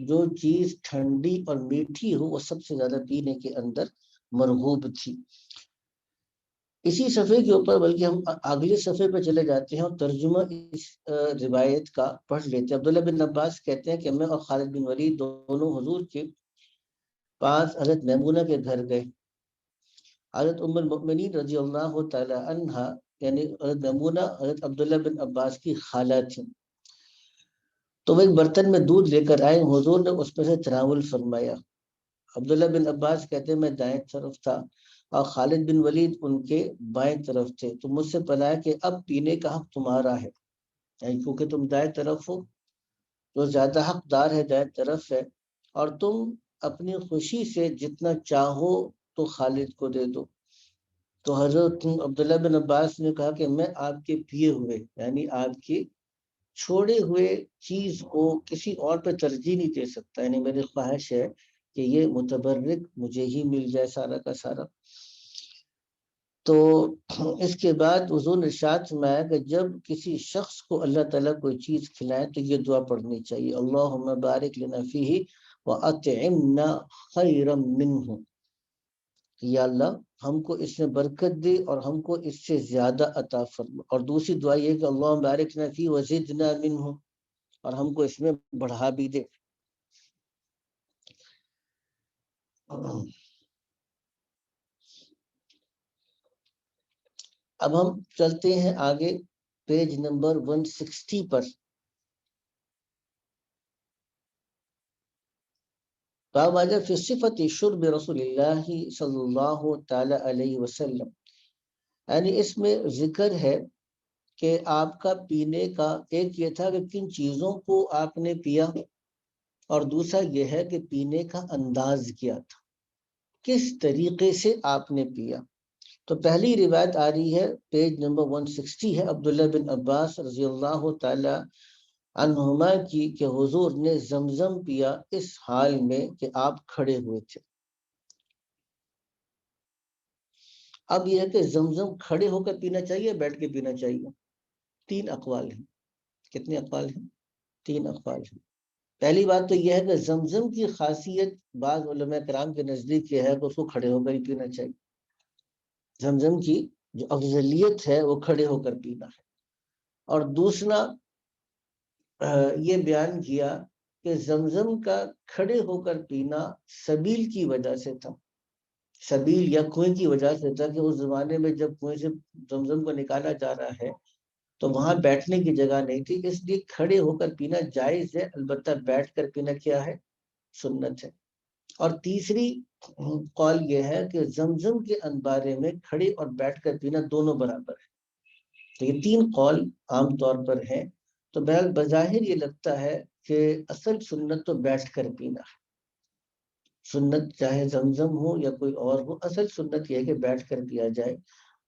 جو چیز ٹھنڈی اور میٹھی ہو وہ سب سے زیادہ پینے کے اندر مرغوب تھی۔ اسی صفحے کے اوپر بلکہ ہم اگلے صفحے پہ چلے جاتے ہیں اور ترجمہ اس روایت کا پڑھ لیتے ہیں۔ عبداللہ بن عباس کہتے ہیں کہ میں اور خالد بن ولید دونوں حضور کے پاس حضرت میمونہ کے گھر گئے۔ حضرت ام المؤمنین رضی اللہ تعالی عنہا یعنی حضرت میمونہ حضرت عبداللہ بن عباس کی خالہ تھیں، تو وہ ایک برتن میں دودھ لے کر آئے، حضور نے اس میں سے تناول فرمایا۔ عبداللہ بن عباس کہتے ہیں میں دائیں طرف تھا اور خالد بن ولید ان کے بائیں طرف تھے، تو مجھ سے پنایا کہ اب پینے کا حق تمہارا ہے، یعنی کیونکہ تم دائیں طرف ہو، جو زیادہ حقدار ہے دائیں طرف ہے، اور تم اپنی خوشی سے جتنا چاہو تو خالد کو دے دو۔ تو حضرت عبداللہ بن عباس نے کہا کہ میں آپ کے پیے ہوئے یعنی آپ کے چھوڑے ہوئے چیز کو کسی اور پہ ترجیح نہیں دے سکتا، یعنی میری خواہش ہے کہ یہ متبرک مجھے ہی مل جائے سارا کا سارا۔ تو اس کے بعد حضور نے ارشاد فرمایا کہ جب کسی شخص کو اللہ تعالیٰ کوئی چیز کھلائے تو یہ دعا پڑھنی چاہیے، اللہم بارک لنا فیہ وَأَطْعِمْنَا خَيْرًا مِّنْهُ، یا اللہ ہم کو اس میں برکت دے اور ہم کو اس سے زیادہ عطا فرما، اور دوسری دعا یہ کہ اللہم بارک لنا فیہ وَزِدْنَا مِنْهُ، اور ہم کو اس میں بڑھا بھی دے۔ اب ہم چلتے ہیں آگے پیج نمبر 160 پر، باب آجا فی صفت شرب رسول اللہ صلی اللہ تعالی علیہ وسلم، یعنی اس میں ذکر ہے کہ آپ کا پینے کا ایک یہ تھا کہ کن چیزوں کو آپ نے پیا، اور دوسرا یہ ہے کہ پینے کا انداز کیا تھا، کس طریقے سے آپ نے پیا۔ تو پہلی روایت آ رہی ہے پیج نمبر 160 ہے، عبداللہ بن عباس رضی اللہ تعالی عنہما کی کہ حضور نے زمزم پیا اس حال میں کہ آپ کھڑے ہوئے تھے۔ اب یہ ہے کہ زمزم کھڑے ہو کر پینا چاہیے بیٹھ کے پینا چاہیے، تین اقوال ہیں۔ کتنے اقوال ہیں؟ تین اقوال ہیں۔ پہلی بات تو یہ ہے کہ زمزم کی خاصیت بعض علماء کرام کے نزدیک یہ ہے کہ اس کو کھڑے ہو کر ہی پینا چاہیے، زمزم کی جو افضلیت ہے وہ کھڑے ہو کر پینا ہے۔ اور دوسرا یہ بیان کیا کہ زمزم کا کھڑے ہو کر پینا سبیل کی وجہ سے تھا، سبیل یا کنویں کی وجہ سے تھا کہ اس زمانے میں جب کنویں سے زمزم کو نکالا جا رہا ہے تو وہاں بیٹھنے کی جگہ نہیں تھی، اس لیے کھڑے ہو کر پینا جائز ہے، البتہ بیٹھ کر پینا کیا ہے؟ سنت ہے۔ اور تیسری قول یہ ہے کہ زمزم کے بارے میں کھڑے اور بیٹھ کر پینا دونوں برابر ہے۔ تو یہ تین قول عام طور پر ہیں، تو بہرحال بظاہر یہ لگتا ہے کہ اصل سنت تو بیٹھ کر پینا ہے، سنت چاہے زمزم ہو یا کوئی اور ہو، اصل سنت یہ ہے کہ بیٹھ کر پیا جائے۔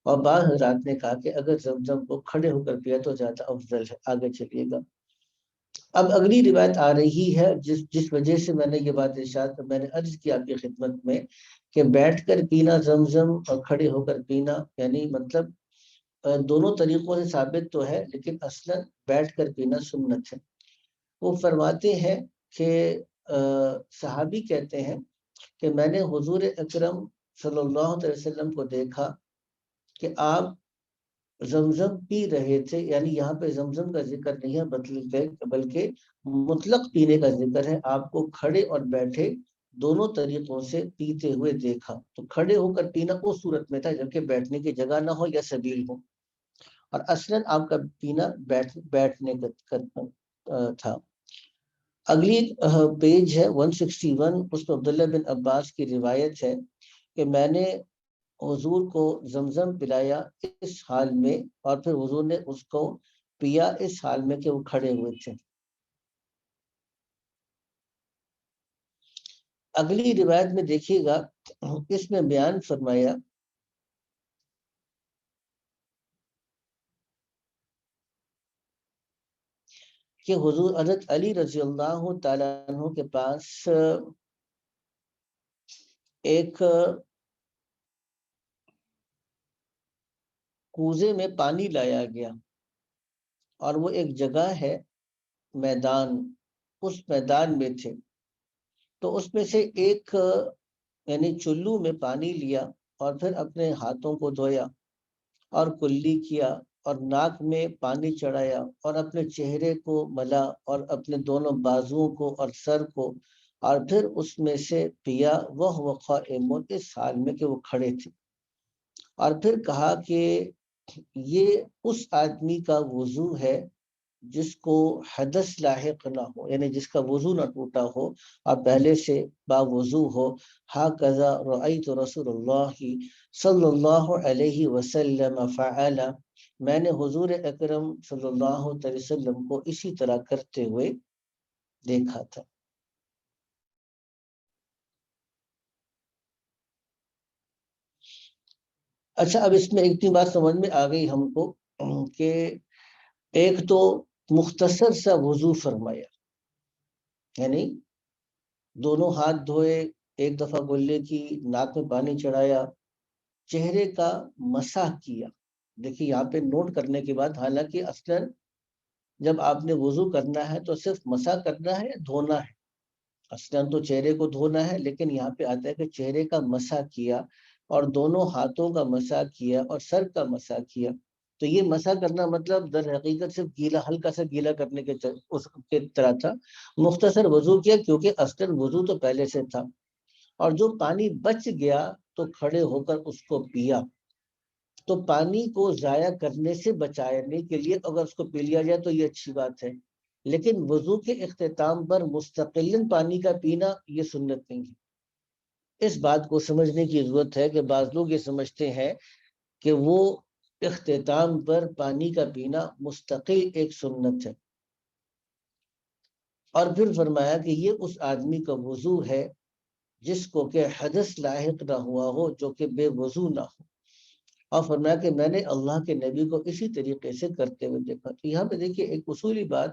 اور بعض حضرات نے کہا کہ اگر زمزم کو کھڑے ہو کر پیا تو زیادہ افضل ہے۔ آگے چلیے گا، اب اگلی روایت آ رہی ہے جس وجہ سے میں نے یہ بات ارشاد میں نے عرض کیا آپ کی خدمت میں کہ بیٹھ کر پینا زمزم اور کھڑے ہو کر پینا، یعنی مطلب دونوں طریقوں سے ثابت تو ہے، لیکن اصلاً بیٹھ کر پینا سنت ہے۔ وہ فرماتے ہیں کہ صحابی کہتے ہیں کہ میں نے حضور اکرم صلی اللہ علیہ وسلم کو دیکھا کہ آپ زمزم پی رہے تھے، یعنی یہاں پہ زمزم کا ذکر نہیں ہے بلکہ مطلق پینے کا ذکر ہے۔ آپ کو کھڑے اور بیٹھے دونوں طریقوں سے پیتے ہوئے دیکھا۔ تو کھڑے ہو کر پینا اس صورت میں تھا جبکہ بیٹھنے کی جگہ نہ ہو یا سبیل ہو، اور اصلاً آپ کا پینا بیٹھنے کا تھا۔ اگلی پیج ہے 161، اس میں عبداللہ بن عباس کی روایت ہے کہ میں نے حضور کو زمزم پلایا اس حال میں، اور پھر حضور نے اس کو پیا اس حال میں کہ وہ کھڑے ہوئے تھے۔ اگلی روایت میں دیکھیے گا، اس میں بیان فرمایا کہ حضور حضرت علی رضی اللہ تعالیٰ عنہ کے پاس ایک کوزے میں پانی لایا گیا، اور وہ ایک جگہ ہے میدان، اس میدان میں تھے۔ تو اس میں سے ایک یعنی چلو میں پانی لیا اور پھر اپنے ہاتھوں کو دھویا اور کلی کیا اور ناک میں پانی چڑھایا اور اپنے چہرے کو ملا اور اپنے دونوں بازوؤں کو اور سر کو، اور پھر اس میں سے پیا، وہ قائم، اس حال میں کہ وہ کھڑے تھے۔ اور پھر کہا کہ یہ اس آدمی کا وضو ہے جس کو حدث لاحق نہ ہو، یعنی جس کا وضو نہ ٹوٹا ہو اور پہلے سے باوضو ہو۔ ہاکذا رأیت رسول اللہ صلی اللہ علیہ وسلم فعل، میں نے حضور اکرم صلی اللہ علیہ وسلم کو اسی طرح کرتے ہوئے دیکھا تھا۔ اچھا، اب اس میں ایک بات سمجھ میں آ گئی ہم کو کہ ایک تو مختصر سا وضو فرمایا، یعنی دونوں ہاتھ دھوئے، ایک دفعہ گلے کی، ناک میں پانی چڑھایا، چہرے کا مسح کیا۔ دیکھیے یہاں پہ نوٹ کرنے کی بات، حالانکہ اصلاً جب آپ نے وضو کرنا ہے تو صرف مسح کرنا ہے یا دھونا ہے؟ اصلاً تو چہرے کو دھونا ہے، لیکن یہاں پہ آتا ہے کہ چہرے کا مسح کیا اور دونوں ہاتھوں کا مسح کیا اور سر کا مسح کیا۔ تو یہ مسح کرنا مطلب در حقیقت صرف گیلا، ہلکا سا گیلا کرنے کے اس کے طرح تھا۔ مختصر وضو کیا کیونکہ اصلاً وضو تو پہلے سے تھا، اور جو پانی بچ گیا تو کھڑے ہو کر اس کو پیا۔ تو پانی کو ضائع کرنے سے بچانے کے لیے اگر اس کو پی لیا جائے تو یہ اچھی بات ہے، لیکن وضو کے اختتام پر مستقلاً پانی کا پینا یہ سنت نہیں ہے۔ اس بات کو سمجھنے کی ضرورت ہے کہ بعض لوگ یہ سمجھتے ہیں کہ وہ اختتام پر پانی کا پینا مستقل ایک سنت ہے، اور پھر فرمایا کہ یہ اس آدمی کا وضو ہے جس کو کہ حدث لاحق نہ ہوا ہو، جو کہ بے وضو نہ ہو۔ اور فرمایا کہ میں نے اللہ کے نبی کو اسی طریقے سے کرتے ہوئے دیکھا۔ تو یہاں پہ دیکھیے ایک اصولی بات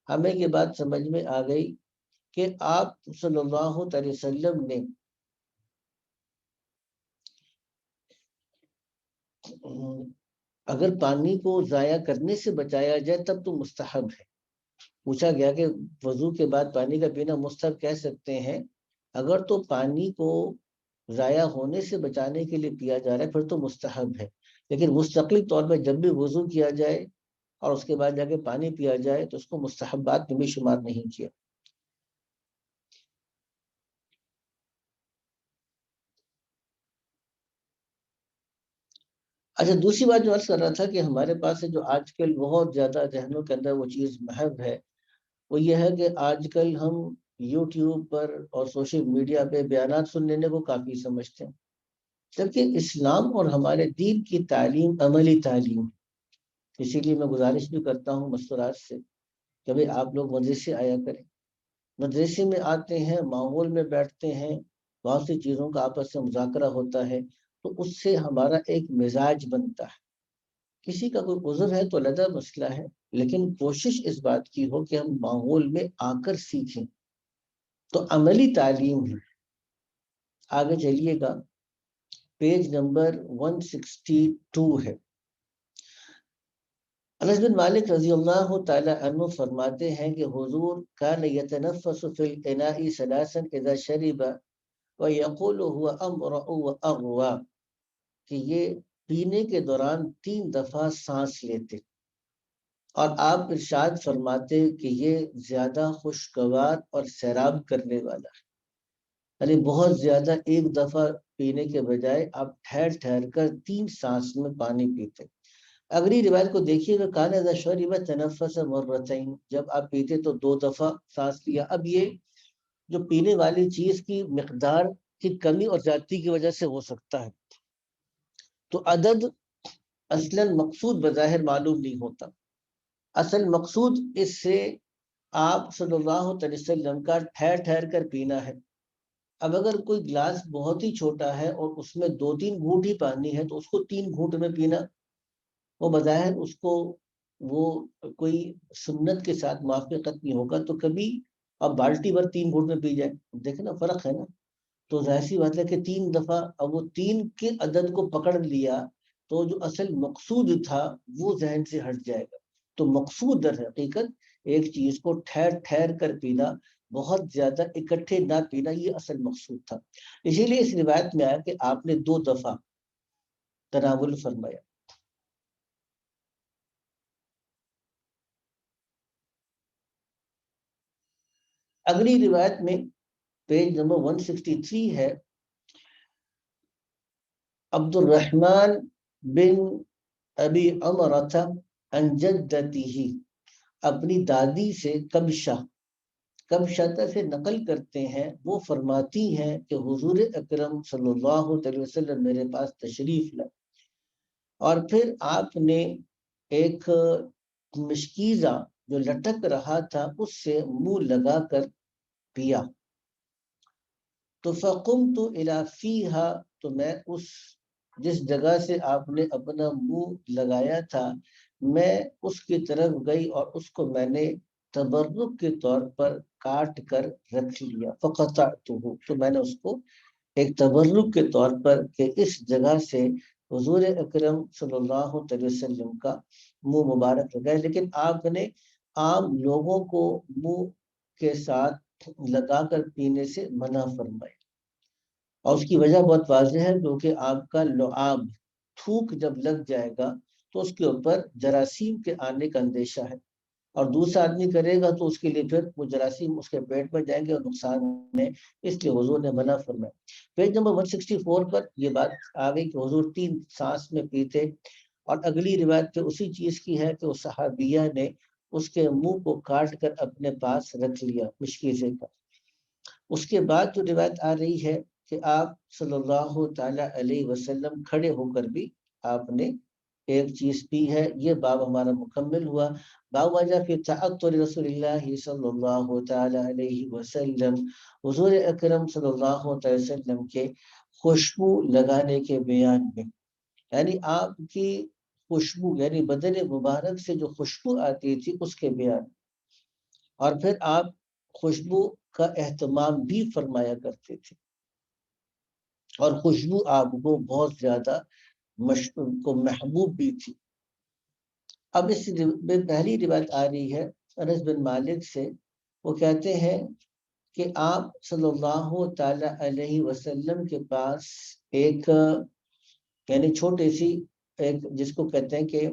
ہمیں یہ بات سمجھ میں آ گئی کہ آپ صلی اللہ علیہ وسلم نے اگر پانی کو ضائع کرنے سے بچایا جائے تب تو مستحب ہے۔ پوچھا گیا کہ وضو کے بعد پانی کا پینا مستحب کہہ سکتے ہیں؟ اگر تو پانی کو ضائع ہونے سے بچانے کے لیے پیا جا رہا ہے پھر تو مستحب ہے، لیکن مستقل طور پہ جب بھی وضو کیا جائے اور اس کے بعد جا کے پانی پیا جائے تو اس کو مستحبات میں بھی شمار نہیں کیا۔ اچھا، دوسری بات جو عرض کر رہا تھا کہ ہمارے پاس جو آج کل بہت زیادہ ذہنوں کے اندر وہ چیز محو ہے، وہ یہ ہے کہ آج کل ہم یوٹیوب پر اور سوشل میڈیا پہ بیانات سن لینے کو کافی سمجھتے ہیں، جبکہ اسلام اور ہمارے دین کی تعلیم عملی تعلیم ہے۔ اسی لیے میں گزارش بھی کرتا ہوں مستورات سے کہ بھئی آپ لوگ مدرسے آیا کریں۔ مدرسے میں آتے ہیں، ماحول میں بیٹھتے ہیں، بہت سی چیزوں کا آپس سے مذاکرہ ہوتا ہے، تو اس سے ہمارا ایک مزاج بنتا ہے کسی کا کوئی عذر ہے تو علیحدہ مسئلہ ہے، لیکن کوشش اس بات کی ہو کہ ہم ماحول میں آ کر سیکھیں، تو عملی تعلیم ہے۔ آگے چلیے گا، پیج نمبر 162 ہے۔ انس بن مالک رضی اللہ تعالی عنہ فرماتے ہیں کہ حضور کان یتنفس فی الاناء ثلاثا اذا شرب ویقول هو امرأ واغوا، کہ یہ پینے کے دوران 3 دفعہ سانس لیتے اور آپ ارشاد فرماتے کہ یہ زیادہ خوشگوار اور سیراب کرنے والا ہے، یعنی بہت زیادہ ایک دفعہ پینے کے بجائے آپ ٹھہر ٹھہر کر 3 سانس میں پانی پیتے۔ اگلی روایت کو دیکھیے گا، کان اذا شرب تنفس مرتين، جب آپ پیتے تو 2 دفعہ سانس لیا۔ اب یہ جو پینے والی چیز کی مقدار کی کمی اور زیادتی کی وجہ سے ہو سکتا ہے، تو عدد اصلا مقصود بظاہر معلوم نہیں ہوتا۔ اصل مقصود اس سے آپ صلی اللہ علیہ وسلم کا ٹھہر ٹھہر کر پینا ہے۔ اب اگر کوئی گلاس بہت ہی چھوٹا ہے اور اس میں 2-3 گھونٹ ہی پانی ہے، تو اس کو 3 گھونٹ میں پینا، وہ بظاہر اس کو وہ کوئی سنت کے ساتھ موافقت نہیں ہوگا، تو کبھی اب بالٹی بھر 3 گھونٹ میں پی جائے، دیکھیں نا فرق ہے نا۔ تو ظاہر سی بات ہے کہ 3 دفعہ، اب وہ 3 کے عدد کو پکڑ لیا تو جو اصل مقصود تھا وہ ذہن سے ہٹ جائے گا۔ تو مقصود در حقیقت ایک چیز کو ٹھہر ٹھہر کر پینا، بہت زیادہ اکٹھے نہ پینا، یہ اصل مقصود تھا۔ اسی لیے اس روایت میں آیا کہ آپ نے 2 دفعہ تناول فرمایا۔ اگلی روایت میں پیج نمبر 163 ہے، عبد الرحمن بن ابی عمرۃ عن جدتہ، اپنی دادی سے کبشہ سے نقل کرتے ہیں، وہ فرماتی ہیں کہ حضور اکرم صلی اللہ علیہ وسلم میرے پاس تشریف لائے اور پھر آپ نے ایک مشکیزہ جو لٹک رہا تھا اس سے منہ لگا کر پیا، تو فقمت الی فیہا، تو میں اس جس جگہ سے آپ نے اپنا منہ لگایا تھا میں اس کی طرف گئی اور اس کو میں نے تبرک کے طور پر کاٹ کر رکھ لیا، فقطعتہ، تو میں نے اس کو ایک تبرک کے طور پر کہ اس جگہ سے حضور اکرم صلی اللہ علیہ وسلم کا منہ مبارک لگا، لیکن آپ نے عام لوگوں کو منہ کے ساتھ لگا کر پینے سے منع فرمائی، اور اس کی وجہ بہت واضح ہے، کیونکہ آپ کا لعاب تھوک جب لگ جائے گا تو اس کے اوپر جراثیم کے آنے کا اندیشہ ہے، اور دوسرا آدمی کرے گا تو اس کے لیے پھر وہ جراثیم اس کے پیٹ میں جائیں گے اور نقصان ہے، اس لیے حضور نے منع فرمایا۔ پیج نمبر 164 پر یہ بات آ گئی کہ حضور 3 سانس میں پیتے، اور اگلی روایت پہ اسی چیز کی ہے کہ اس صحابیہ نے اس کے منہ کو کاٹ کر اپنے پاس رکھ لیا مشکیزے کا۔ اس کے بعد جو روایت آ رہی ہے کہ آپ صلی اللہ تعالی علیہ وسلم کھڑے ہو کر بھی آپ نے ایک چیز پی ہے۔ یہ باب ہمارا مکمل ہوا۔ باب وجہ فی تعطر رسول اللہ صلی اللہ تعالی علیہ وسلم، حضور اکرم صلی اللہ علیہ وسلم کے خوشبو لگانے کے بیان میں، یعنی آپ کی خوشبو، یعنی بدن مبارک سے جو خوشبو آتی تھی اس کے بیان، اور پھر آپ خوشبو کا اہتمام بھی فرمایا کرتے تھے، اور خوشبو آپ کو بہت زیادہ محبوب بھی تھی۔ اب اس میں پہلی روایت آ رہی ہے انس بن مالک سے، وہ کہتے ہیں کہ آپ صلی اللہ تعالی علیہ وسلم کے پاس ایک یعنی چھوٹی سی ایک جس کو کہتے ہیں کہ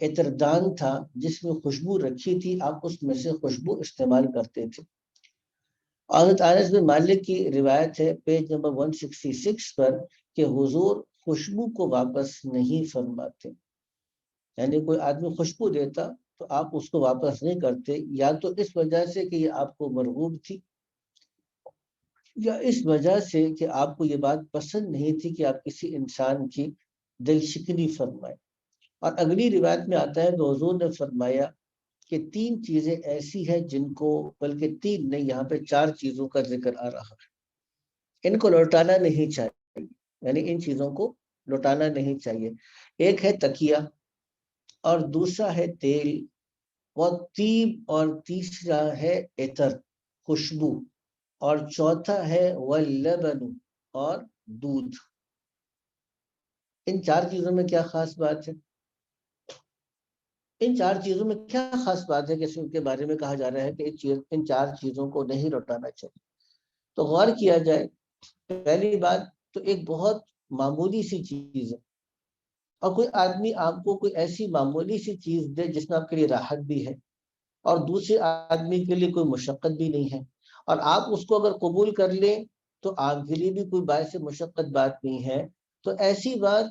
عطردان تھا جس میں خوشبو رکھی تھی، آپ اس میں سے خوشبو استعمال کرتے تھے۔ حضرت انس بن مالک کی روایت ہے پیج نمبر 166 پر کہ حضور خوشبو کو واپس نہیں فرماتے، یعنی کوئی آدمی خوشبو دیتا تو آپ اس کو واپس نہیں کرتے، یا تو اس وجہ سے کہ یہ آپ کو مرغوب تھی، یا اس وجہ سے کہ آپ کو یہ بات پسند نہیں تھی کہ آپ کسی انسان کی دل شکنی فرمائے۔ اور اگلی روایت میں آتا ہے کہ حضور نے فرمایا کہ 3 چیزیں ایسی ہیں جن کو، بلکہ 3 نہیں، یہاں پہ 4 چیزوں کا ذکر آ رہا ہے، ان کو لوٹانا نہیں چاہیے، یعنی ان چیزوں کو لوٹانا نہیں چاہیے۔ ایک ہے تکیہ، اور دوسرا ہے تیل، والطیب اور تیسرا ہے عطر خوشبو، اور چوتھا ہے واللبن اور دودھ۔ ان چار چیزوں میں کیا خاص بات ہے؟ ان چار چیزوں میں کیا خاص بات ہے کہ اس کے بارے میں کہا جا رہا ہے کہ ان چار چیزوں کو نہیں لوٹانا چاہیے؟ تو غور کیا جائے، پہلی بات تو ایک بہت معمولی سی چیز ہے، اور کوئی آدمی آپ کو کوئی ایسی معمولی سی چیز دے جس میں آپ کے لیے راحت بھی ہے اور دوسرے آدمی کے لیے کوئی مشقت بھی نہیں ہے، اور آپ اس کو اگر قبول کر لیں تو آپ کے لیے بھی کوئی باعث مشقت بات نہیں ہے، تو ایسی بات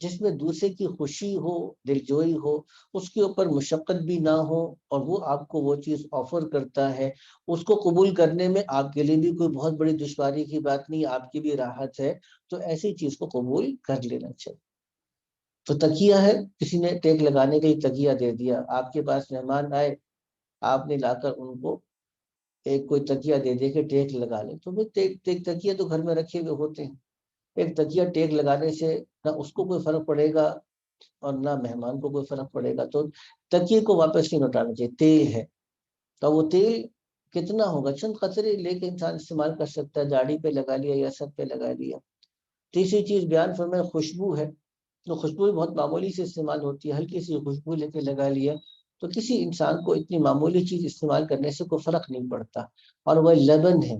جس میں دوسرے کی خوشی ہو، دلجوئی ہو، اس کے اوپر مشقت بھی نہ ہو، اور وہ آپ کو وہ چیز آفر کرتا ہے، اس کو قبول کرنے میں آپ کے لیے بھی کوئی بہت بڑی دشواری کی بات نہیں، آپ کی بھی راحت ہے، تو ایسی چیز کو قبول کر لینا چاہیے۔ تو تکیہ ہے، کسی نے ٹیک لگانے کے لیے تکیہ دے دیا، آپ کے پاس مہمان آئے، آپ نے لا کر ان کو ایک کوئی تکیہ دے دے کہ ٹیک لگا لیں، تو وہ تکیہ تو گھر میں رکھے ہوئے ہوتے ہیں، ایک تکیہ ٹیک لگانے سے نہ اس کو کوئی فرق پڑے گا اور نہ مہمان کو کوئی فرق پڑے گا، تو تکیے کو واپس نہیں لوٹانا چاہیے۔ تیل ہے تو وہ تیل کتنا ہوگا؟ چند قطرے لے کے انسان استعمال کر سکتا ہے، داڑھی پہ لگا لیا یا سر پہ لگا لیا۔ تیسری چیز بیان فرمائے خوشبو ہے، تو خوشبو بہت معمولی سے استعمال ہوتی ہے، ہلکی سی خوشبو لے کے لگا لیا تو کسی انسان کو اتنی معمولی چیز استعمال کرنے سے کوئی فرق نہیں پڑتا۔ اور وہ لبن ہے،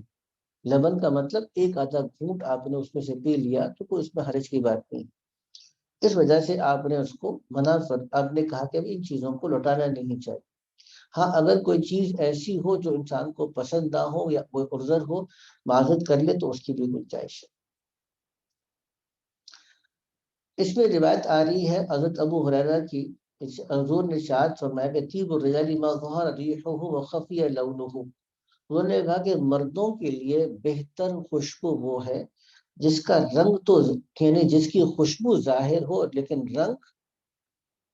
لبن کا مطلب ایک آدھا گھونٹ آپ نے اس میں سے پی لیا تو کوئی اس میں حرج کی بات نہیں، اس وجہ سے آپ نے اس کو آپ نے کہا کہ ان چیزوں کو لوٹانا نہیں چاہیے۔ ہاں اگر کوئی چیز ایسی ہو جو انسان کو پسند نہ ہو یا کوئی عذر ہو، معذرت کر لے تو اس کی بھی گنجائش ہے۔ اس میں روایت آ رہی ہے حضرت ابو ہریرہ کی، حضور نے ارشاد فرمایا کہ طیب الرجال ما ظہر ریحہ وخفی لونہ، انہوں نے کہا کہ مردوں کے لیے بہتر خوشبو وہ ہے جس کا رنگ تو یعنی جس کی خوشبو ظاہر ہو لیکن رنگ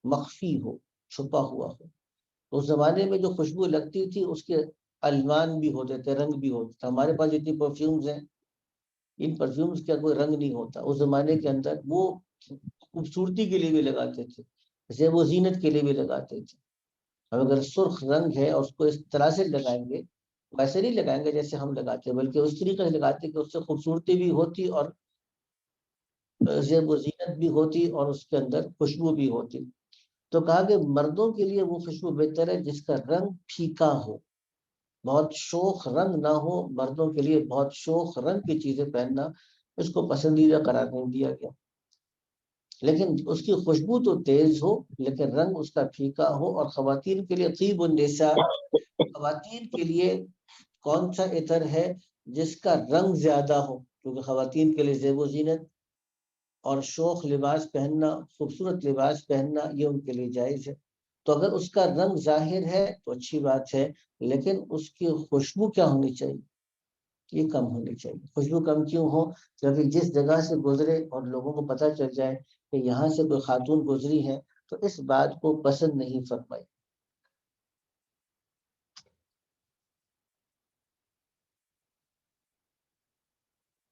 مخفی ہو، چھپا ہوا ہو۔ اس زمانے میں جو خوشبو لگتی تھی اس کے الوان بھی ہوتے تھے، رنگ بھی ہوتا تھا۔ ہمارے پاس جتنی پرفیومز ہیں، ان پرفیومز کا کوئی رنگ نہیں ہوتا، اس زمانے کے اندر وہ خوبصورتی کے لیے بھی لگاتے تھے، جیسے وہ زینت کے لیے بھی لگاتے تھے۔ اب اگر سرخ رنگ ہے اور اس کو اس طرح سے لگائیں گے، ویسے نہیں لگائیں گے جیسے ہم لگاتے ہیں، بلکہ اس طریقے سے لگاتے کہ اس سے خوبصورتی بھی ہوتی اور زیب و زینت بھی ہوتی اور اس کے اندر خوشبو بھی ہوتی۔ تو کہا کہ مردوں کے لیے وہ خوشبو بہتر ہے جس کا رنگ پھیکا ہو، بہت شوخ رنگ نہ ہو، مردوں کے لیے بہت شوخ رنگ کی چیزیں پہننا اس کو پسندیدہ قرار نہیں دیا گیا، لیکن اس کی خوشبو تو تیز ہو لیکن رنگ اس کا پھیکا ہو۔ اور خواتین کے لیے طیب النساء، خواتین کے لیے کون سا عطر ہے؟ جس کا رنگ زیادہ ہو، کیونکہ خواتین کے لیے زیب و زینت اور شوخ لباس پہننا، خوبصورت لباس پہننا یہ ان کے لیے جائز ہے۔ تو اگر اس کا رنگ ظاہر ہے تو اچھی بات ہے، لیکن اس کی خوشبو کیا ہونی چاہیے؟ یہ کم ہونی چاہیے۔ خوشبو کم کیوں ہو؟ کیونکہ جس جگہ سے گزرے اور لوگوں کو پتہ چل جائے کہ یہاں سے کوئی خاتون گزری ہے تو اس بات کو پسند نہیں فرمائی۔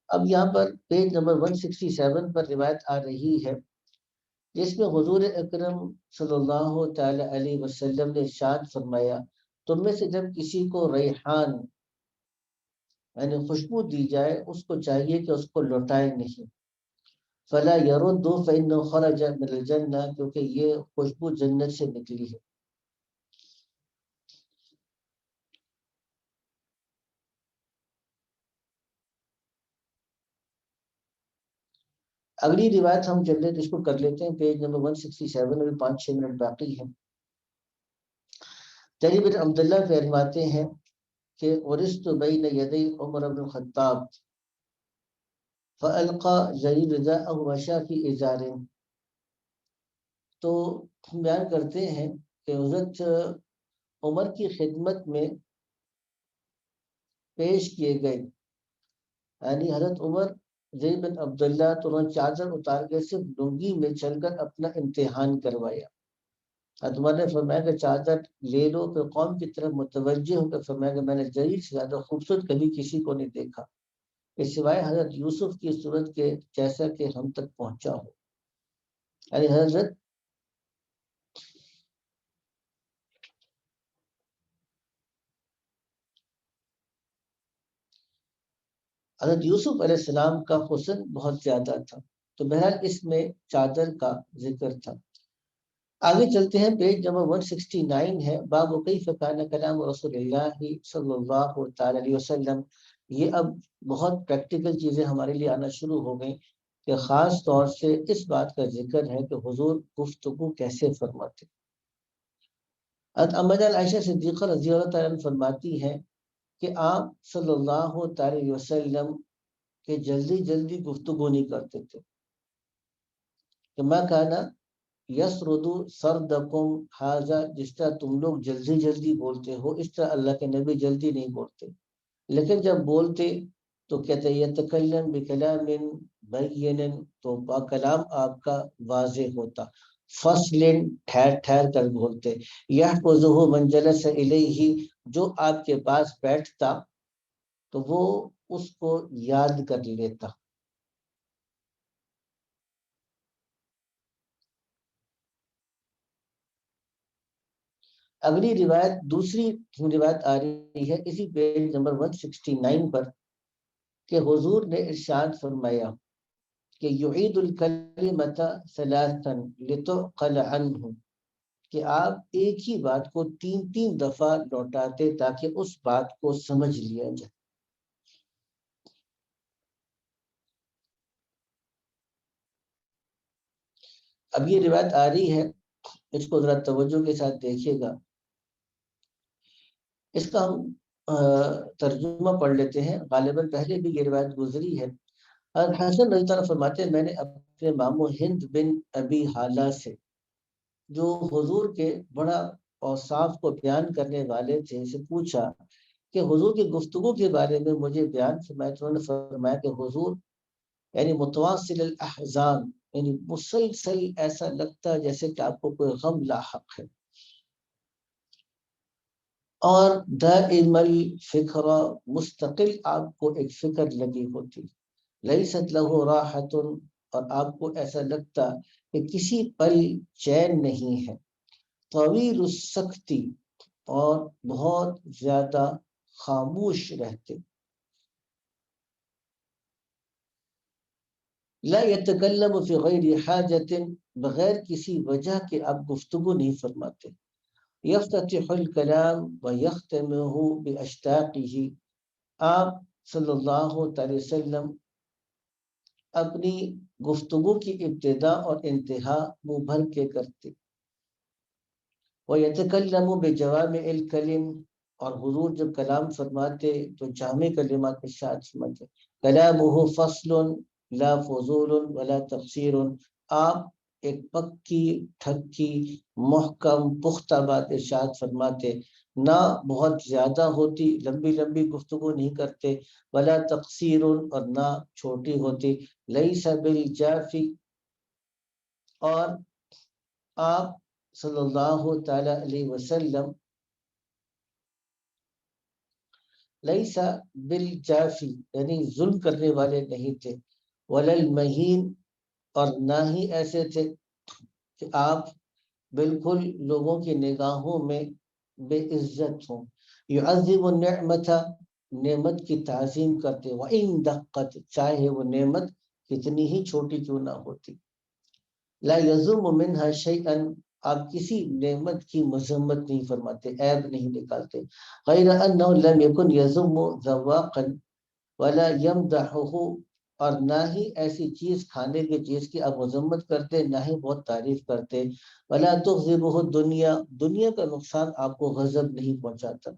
اب یہاں پر پیج نمبر 167 پر روایت آ رہی ہے جس میں حضور اکرم صلی اللہ تعالی علیہ وسلم نے ارشاد فرمایا، تم میں سے جب کسی کو ریحان یعنی خوشبو دی جائے اس کو چاہیے کہ اس کو لوٹائے نہیں، فلا يرد فإنه خرج من الجنہ، کیونکہ یہ خوشبو جنت سے نکلی ہے۔ اگلی روایت ہم چل رہے اس کو کر لیتے ہیں، پیج نمبر 167 میں 5-6 منٹ باقی ہیں۔ جریر بن عبداللہ فرماتے ہیں کہ ورثت بین یدی عمر بن الخطاب فالقى جریر رداءه ومشى في ازار، تو بیان کرتے ہیں کہ حضرت عمر کی خدمت میں پیش کیے گئے، یعنی حضرت عمر زید بن عبداللہ تو انہوں نے چادر اتار کے صرف لنگی میں چل کر اپنا امتحان کروایا۔ عمر نے فرمایا کہ چادر لے لو، پھر قوم کی طرف متوجہ ہو کر فرمایا کہ میں نے جریر سے زیادہ خوبصورت کبھی کسی کو نہیں دیکھا، اس سوائے حضرت یوسف کی صورت کے جیسا کہ ہم تک پہنچا ہو۔ یعنی حضرت حضرت یوسف علیہ السلام کا حسن بہت زیادہ تھا، تو بہرحال اس میں چادر کا ذکر تھا۔ آگے چلتے ہیں، پیج نمبر 169 ہے، باب کیف کان کلام رسول اللہ صلی اللہ تعالی علیہ وسلم۔ یہ اب بہت پریکٹیکل چیزیں ہمارے لیے آنا شروع ہو گئیں کہ خاص طور سے اس بات کا ذکر ہے کہ حضور گفتگو کیسے فرماتے۔ اما جان عائشہ صدیقہ رضی اللہ تعالیٰ عنہ فرماتی ہیں کہ آپ صلی اللہ تعالی علیہ وسلم کہ جلدی جلدی گفتگو نہیں کرتے تھے، کہ میں کہنا یسردو سردکم حاذا، جس طرح تم لوگ جلدی جلدی بولتے ہو اس طرح اللہ کے نبی جلدی نہیں بولتے، لیکن جب بولتے تو کہتے یتکلم بکلام بین، تو کلام آپ کا واضح ہوتا، فصل ٹھہر ٹھہر کر بولتے، یحفظہ من جلس الیہ، جو آپ کے پاس بیٹھتا تو وہ اس کو یاد کر لیتا۔ اگلی روایت، دوسری روایت آ رہی ہے اسی پیج نمبر 169 پر کہ حضور نے ارشاد فرمایا کہ یعید الکلمۃ ثلاثا لتعقل عنہ، کہ آپ ایک ہی بات کو تین تین دفعہ لوٹاتے تاکہ اس بات کو سمجھ لیا جائے۔ اب یہ روایت آ رہی ہے، اس کو ذرا توجہ کے ساتھ دیکھیے گا، اس کا ہم ترجمہ پڑھ لیتے ہیں، غالباً پہلے بھی یہ روایت گزری ہے۔ حسن رضی اللہ عنہ فرماتے ہیں میں نے اپنے ماموں ہند بن ابی حالہ سے، جو حضور کے بڑا اوصاف کو بیان کرنے والے تھے، سے پوچھا کہ حضور کی گفتگو کے بارے میں مجھے بیان فرمایا، تو انہوں نے فرمایا کہ حضور یعنی متواصل الاحزان، یعنی مسلسل ایسا لگتا ہے جیسے کہ آپ کو کوئی غم لاحق ہے، اور دائم الفکر، مستقل آپ کو ایک فکر لگی ہوتی، لیست لہ راحت، اور آپ کو ایسا لگتا کہ کسی پل چین نہیں ہے، طویل السکتی، اور بہت زیادہ خاموش رہتے، لا یتکلم فی غیر حاجت، بغیر کسی وجہ کے آپ گفتگو نہیں فرماتے، یفتتح الکلام ویختمہ باشتاقہ، آپ صلی اللہ تعالی وسلم اپنی گفتگو کی ابتدا اور انتہا منہ بھر کے کرتے، وَيَتَكَلَّمُ بِجَوَامِعِ الْكَلِمِ، اور حضور جب کلام فرماتے تو جامع کلمات کے ساتھ فرماتے، کلامہ فصل لا فضول ولا تقصیر، آپ ایک پکی ٹھکی محکم پختہ بات ارشاد فرماتے، نہ بہت زیادہ ہوتی، لمبی لمبی گفتگو نہیں کرتے، ولا تقصیر، اور نہ چھوٹی ہوتی، لیس بالجافی، اور آپ صلی اللہ تعالی علیہ وسلم لیسا بالجافی، یعنی ظلم کرنے والے نہیں تھے، وللمہین، اور نہ ہی ایسے تھے کہ آپ بالکل لوگوں کی نگاہوں میں بے عزت ہوں، یعظم النعمت، نعمت کی تعظیم کرتے، وَإِن دقت، چاہے وہ نعمت کتنی ہی چھوٹی کیوں نہ ہوتی، لا یذم منها شیئا، آپ کسی نعمت کی مذمت نہیں فرماتے، عیب نہیں نکالتے، غیر انه لم يكن يذم ذواقا ولا يمدحه، اور نہ ہی ایسی چیز کھانے کی چیز کی آپ مذمت کرتے، نہ ہی بہت تعریف کرتے، ولا تغضبه الدنيا، دنیا کا نقصان آپ کو غضب نہیں پہنچاتا،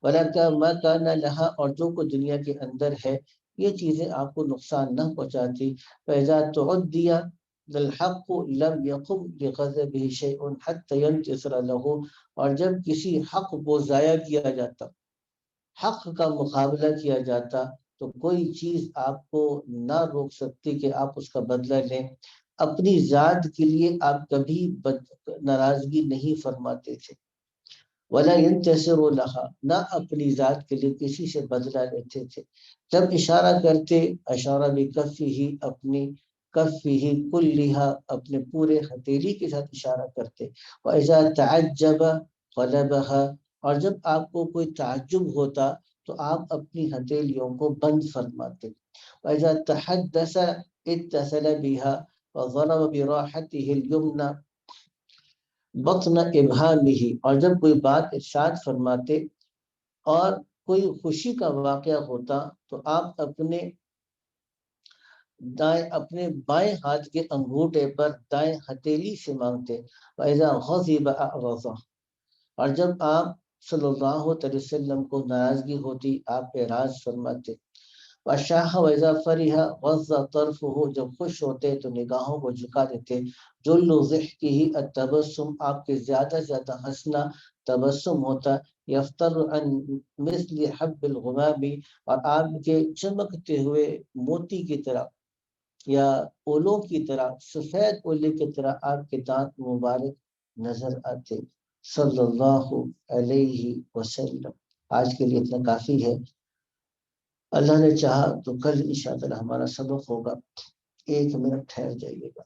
ولا ما كان لها، اور جو کو دنیا کے اندر ہے یہ چیزیں آپ کو نقصان نہ پہنچاتی، فاذا تعدي الحق لم يقم بغضبه شيء حتى ينتصر له، اور جب کسی حق کو ضائع کیا جاتا، حق کا مقابلہ کیا جاتا، تو کوئی چیز آپ کو نہ روک سکتی کہ آپ اس کا بدلہ لیں، اپنی ذات کے لیے آپ کبھی ناراضگی نہیں فرماتے تھے، ولا ينتصر لها، نہ اپنی ذات کے لیے کسی سے بدلہ لیتے تھے، جب اشارہ کرتے، اشارہ بکفہ ہی، اپنی کفہ ہی کلھا، اپنے پورے ہتھیلی کے ساتھ اشارہ کرتے، وَإِذَا تَعَجَّبَ غَلَبَهَا، اور جب آپ کو کوئی تعجب ہوتا تو آپ اپنی ہتھیلیوں کو بند فرماتے. وَإِذَا تَحَدَّثَ اتصل بها وضرب براحته اليمنى بطن ابهامه. اور جب کوئی بات ارشاد فرماتے اور کوئی خوشی کا واقعہ ہوتا تو آپ اپنے بائیں ہاتھ کے انگوٹھے پر دائیں ہتھیلی سے مانگتے. وَإِذَا غَضِبَ أَعْرَضَ. اور جب آپ صلی اللہ علیہ وسلم کو ناراضگی ہوتی آپ اعراض فرماتے. وَشَاحَ وَإِذَا فَرِحَ غَضَّ طَرْفُهُ. جب خوش ہوتے تو نگاہوں کو جھکا دیتے. جُلُّ ضِحْكِهِ التَّبَسُّمُ. آپ کے زیادہ زیادہ ہنسنا تبسم ہوتا. یفتر عن مثل حب الغمام. اور آپ کے چمکتے ہوئے موتی کی طرح یا اولوں کی طرح سفید اولے کی طرح آپ کے دانت مبارک نظر آتے صلی اللہ علیہ وسلم. آج کے لیے اتنا کافی ہے. اللہ نے چاہا تو کل انشاءاللہ ہمارا سبق ہوگا. 1 منٹ ٹھہر جائیے گا.